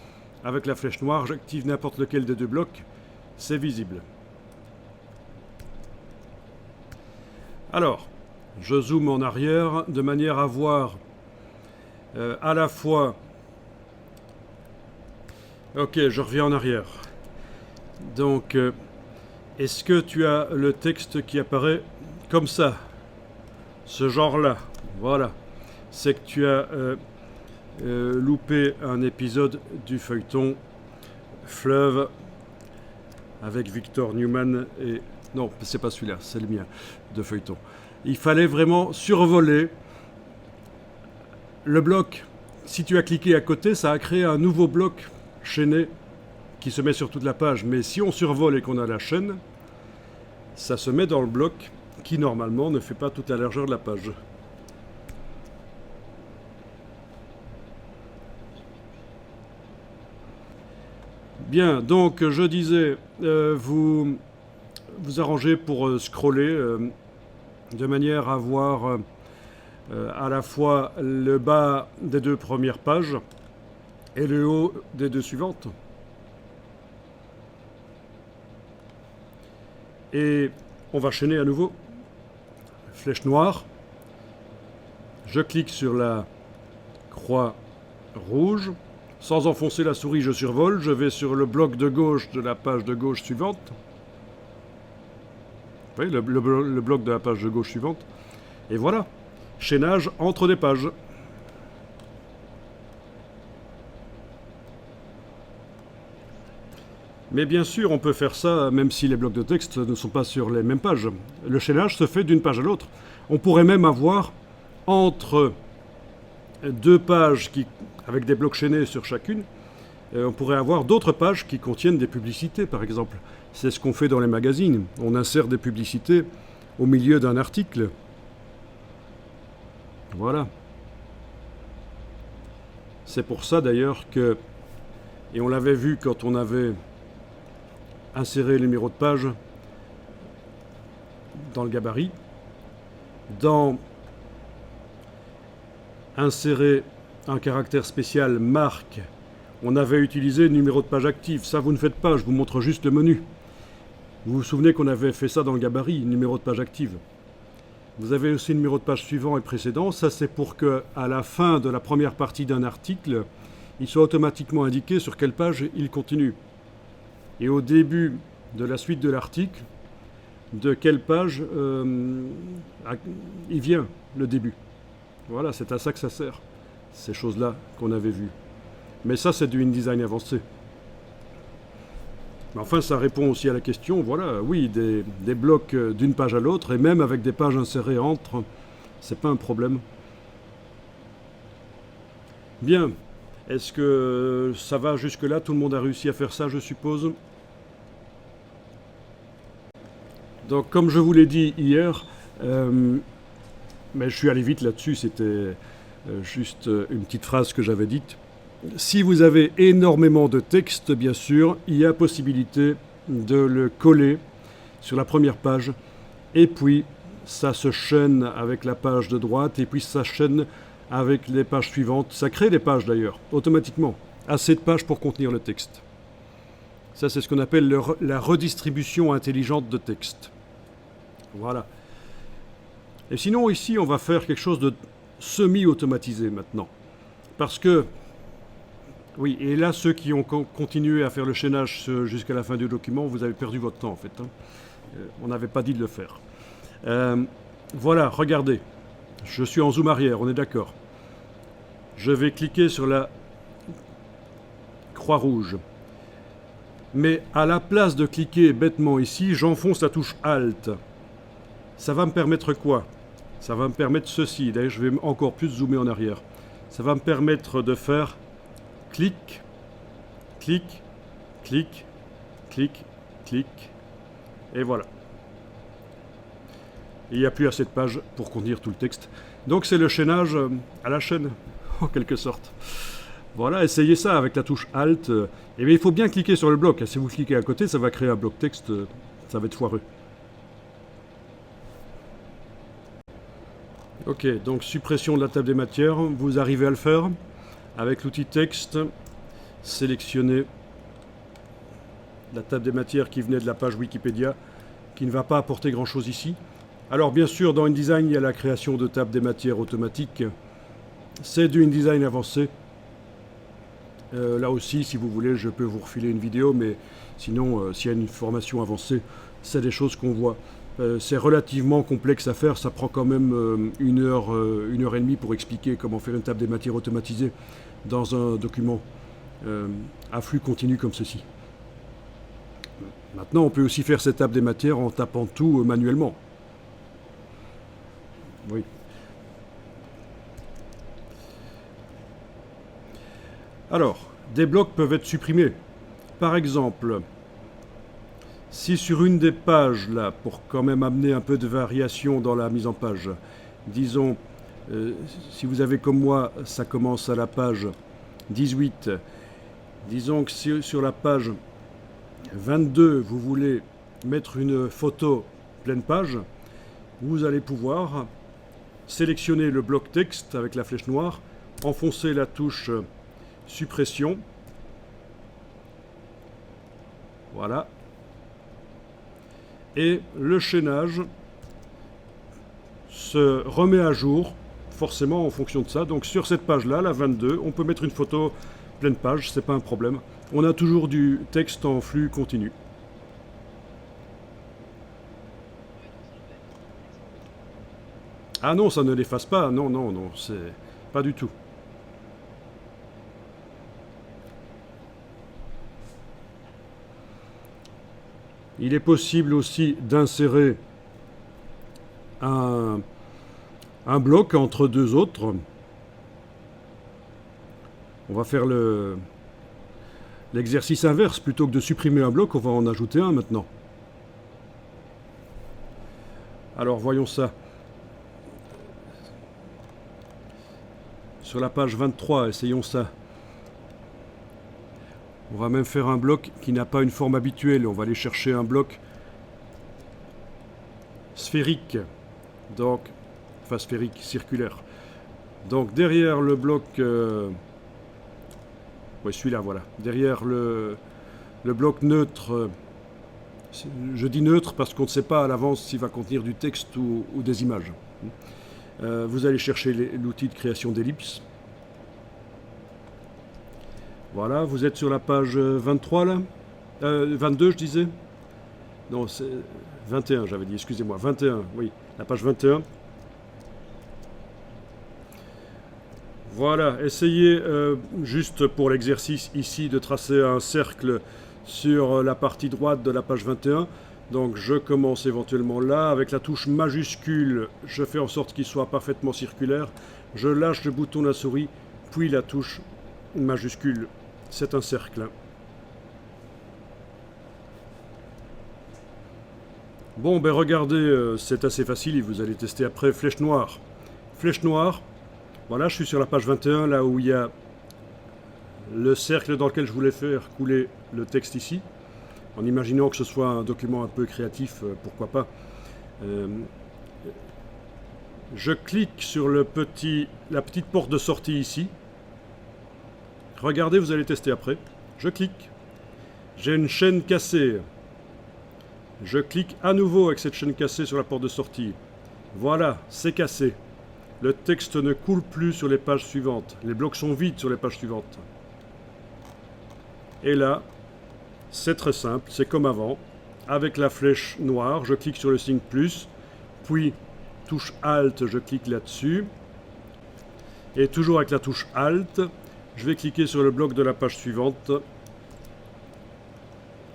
A: Avec la flèche noire, j'active n'importe lequel des deux blocs, c'est visible. Alors, je zoome en arrière de manière à voir à la fois... Ok, je reviens en arrière. Donc, est-ce que tu as le texte qui apparaît comme ça? Ce genre-là. Voilà. C'est que tu as loupé un épisode du feuilleton Fleuve avec Victor Newman et... Non, c'est pas celui-là, c'est le mien de feuilleton. Il fallait vraiment survoler le bloc. Si tu as cliqué à côté, ça a créé un nouveau bloc chaîné qui se met sur toute la page, mais si on survole et qu'on a la chaîne, ça se met dans le bloc qui normalement ne fait pas toute la largeur de la page. Bien, donc je disais, vous arrangez pour scroller de manière à voir à la fois le bas des 2 premières pages et le haut des 2 suivantes. Et on va chaîner à nouveau. Flèche noire. Je clique sur la croix rouge. Sans enfoncer la souris, je survole. Je vais sur le bloc de gauche de la page de gauche suivante. Oui, le bloc de la page de gauche suivante. Et voilà. Chaînage entre des pages. Mais bien sûr, on peut faire ça même si les blocs de texte ne sont pas sur les mêmes pages. Le chaînage se fait d'une page à l'autre. On pourrait même avoir entre 2 pages avec des blocs chaînés sur chacune, on pourrait avoir d'autres pages qui contiennent des publicités, par exemple. C'est ce qu'on fait dans les magazines. On insère des publicités au milieu d'un article. Voilà. C'est pour ça d'ailleurs que, et on l'avait vu quand on avait inséré le numéro de page dans le gabarit, dans insérer un caractère spécial marque, on avait utilisé le numéro de page actif. Ça, vous ne faites pas, je vous montre juste le menu. Vous vous souvenez qu'on avait fait ça dans le gabarit, numéro de page active. Vous avez aussi le numéro de page suivant et précédent. Ça, c'est pour qu'à la fin de la première partie d'un article, il soit automatiquement indiqué sur quelle page il continue. Et au début de la suite de l'article, de quelle page il vient, le début. Voilà, c'est à ça que ça sert, ces choses-là qu'on avait vues. Mais ça, c'est du InDesign avancé. Mais enfin, ça répond aussi à la question, voilà, oui, des blocs d'une page à l'autre, et même avec des pages insérées entre, c'est pas un problème. Bien, est-ce que ça va jusque-là? Tout le monde a réussi à faire ça, je suppose? Donc, comme je vous l'ai dit hier, mais je suis allé vite là-dessus, c'était juste une petite phrase que j'avais dite. Si vous avez énormément de texte, bien sûr, il y a possibilité de le coller sur la première page, et puis ça se chaîne avec la page de droite, et puis ça chaîne avec les pages suivantes. Ça crée des pages d'ailleurs, automatiquement. Assez de pages pour contenir le texte. Ça, c'est ce qu'on appelle la redistribution intelligente de texte. Voilà. Et sinon, ici, on va faire quelque chose de semi-automatisé maintenant. Parce que, oui, et là, ceux qui ont continué à faire le chaînage jusqu'à la fin du document, vous avez perdu votre temps, en fait. On n'avait pas dit de le faire. Voilà, regardez. Je suis en zoom arrière, on est d'accord. Je vais cliquer sur la croix rouge. Mais à la place de cliquer bêtement ici, j'enfonce la touche Alt. Ça va me permettre quoi? Ça va me permettre ceci. D'ailleurs, je vais encore plus zoomer en arrière. Ça va me permettre de faire clic, clic, clic, clic, clic. Et voilà. Il n'y a plus assez de pages pour contenir tout le texte. Donc c'est le chaînage à la chaîne, en quelque sorte. Voilà, essayez ça avec la touche Alt. Et bien, il faut bien cliquer sur le bloc. Si vous cliquez à côté, ça va créer un bloc texte. Ça va être foireux. Ok, donc suppression de la table des matières. Vous arrivez à le faire. Avec l'outil texte, sélectionnez la table des matières qui venait de la page Wikipédia, qui ne va pas apporter grand-chose ici. Alors bien sûr, dans InDesign, il y a la création de tables des matières automatiques. C'est du InDesign avancé. Là aussi, si vous voulez, je peux vous refiler une vidéo, mais sinon, s'il y a une formation avancée, c'est des choses qu'on voit. C'est relativement complexe à faire, ça prend quand même une heure et demie pour expliquer comment faire une table des matières automatisée dans un document à flux continu comme ceci. Maintenant, on peut aussi faire cette table des matières en tapant tout manuellement. Oui. Alors, des blocs peuvent être supprimés. Par exemple, si sur une des pages, là, pour quand même amener un peu de variation dans la mise en page, disons, si vous avez comme moi, ça commence à la page 18, disons que si sur la page 22, vous voulez mettre une photo pleine page, vous allez pouvoir sélectionner le bloc texte avec la flèche noire, enfoncer la touche suppression, voilà, et le chaînage se remet à jour forcément en fonction de ça. Donc sur cette page là, la 22, on peut mettre une photo pleine page, c'est pas un problème. On a toujours du texte en flux continu. Ah non, ça ne l'efface pas, non, non, non, c'est pas du tout. Il est possible aussi d'insérer un bloc entre deux autres. On va faire l'exercice inverse. Plutôt que de supprimer un bloc, on va en ajouter un maintenant. Alors voyons ça. Sur la page 23, essayons ça. On va même faire un bloc qui n'a pas une forme habituelle. On va aller chercher un bloc sphérique. Donc, enfin sphérique, circulaire. Donc derrière le bloc... oui, celui-là, voilà. Derrière le bloc neutre... je dis neutre parce qu'on ne sait pas à l'avance s'il va contenir du texte ou des images. Vous allez chercher l'outil de création d'ellipse. Voilà, vous êtes sur la page 23 là, 22 je disais. Non, c'est 21 j'avais dit, excusez-moi, 21, oui, la page 21. Voilà, essayez juste pour l'exercice ici de tracer un cercle sur la partie droite de la page 21. Donc je commence éventuellement là, avec la touche majuscule, je fais en sorte qu'il soit parfaitement circulaire. Je lâche le bouton de la souris, puis la touche majuscule. C'est un cercle. Bon, ben regardez, c'est assez facile, vous allez tester après. Flèche noire. Flèche noire. Voilà, je suis sur la page 21, là où il y a le cercle dans lequel je voulais faire couler le texte ici. En imaginant que ce soit un document un peu créatif, pourquoi pas. Je clique sur la petite porte de sortie ici. Regardez, vous allez tester après. Je clique. J'ai une chaîne cassée. Je clique à nouveau avec cette chaîne cassée sur la porte de sortie. Voilà, c'est cassé. Le texte ne coule plus sur les pages suivantes. Les blocs sont vides sur les pages suivantes. Et là, c'est très simple, c'est comme avant. Avec la flèche noire, je clique sur le signe plus, puis touche Alt, je clique là-dessus. Et toujours avec la touche Alt, je vais cliquer sur le bloc de la page suivante.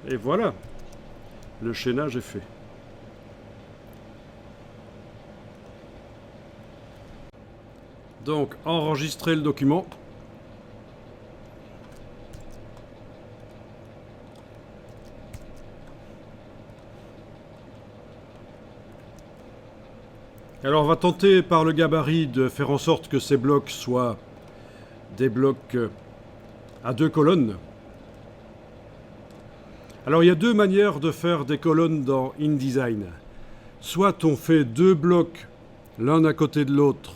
A: Et voilà, le chaînage est fait. Donc, enregistrer le document. Alors, on va tenter par le gabarit de faire en sorte que ces blocs soient des blocs à 2 colonnes. Alors, il y a 2 manières de faire des colonnes dans InDesign. Soit on fait 2 blocs l'un à côté de l'autre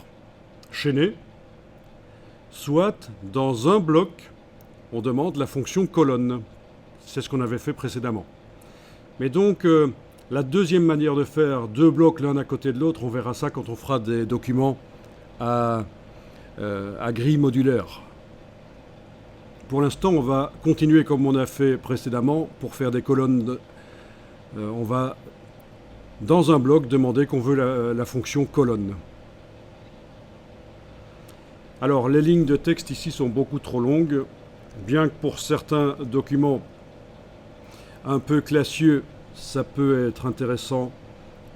A: chaînés, soit dans un bloc, on demande la fonction colonne. C'est ce qu'on avait fait précédemment. Mais donc, la deuxième manière de faire 2 blocs l'un à côté de l'autre, on verra ça quand on fera des documents à grille modulaire. Pour l'instant, on va continuer comme on a fait précédemment pour faire des colonnes. On va, dans un bloc, demander qu'on veut la fonction colonne. Alors, les lignes de texte ici sont beaucoup trop longues, bien que pour certains documents un peu classieux, ça peut être intéressant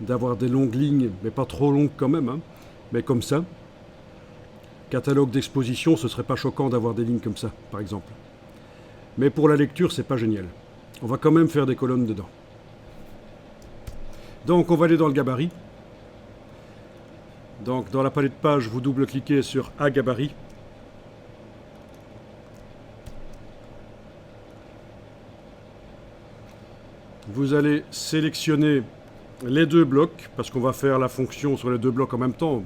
A: d'avoir des longues lignes, mais pas trop longues quand même, hein, mais comme ça. Catalogue d'exposition, ce serait pas choquant d'avoir des lignes comme ça, par exemple. Mais pour la lecture, c'est pas génial. On va quand même faire des colonnes dedans. Donc on va aller dans le gabarit. Donc dans la palette de pages, vous double-cliquez sur A gabarit. Vous allez sélectionner les deux blocs, parce qu'on va faire la fonction sur les deux blocs en même temps.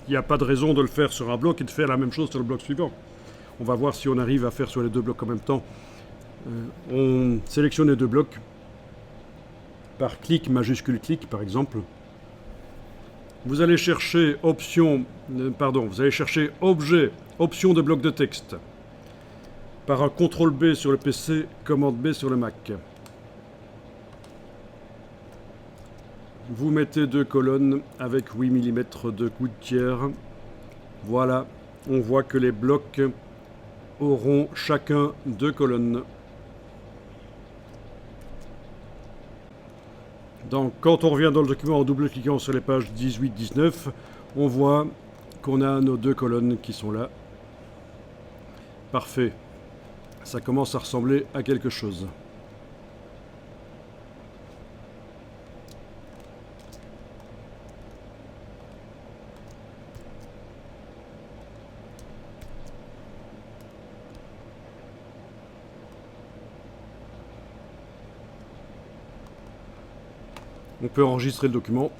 A: Il n'y a pas de raison de le faire sur un bloc et de faire la même chose sur le bloc suivant. On va voir si on arrive à faire sur les deux blocs en même temps. On sélectionne les deux blocs par clic, majuscule clic par exemple. Vous allez chercher vous allez chercher objet, option de bloc de texte. Par un CTRL B sur le PC, commande B sur le Mac. Vous mettez deux colonnes avec 8 mm de gouttière. Voilà, on voit que les blocs auront chacun deux colonnes. Donc quand on revient dans le document en double-cliquant sur les pages 18-19, on voit qu'on a nos deux colonnes qui sont là. Parfait. Ça commence à ressembler à quelque chose. On peut enregistrer le document.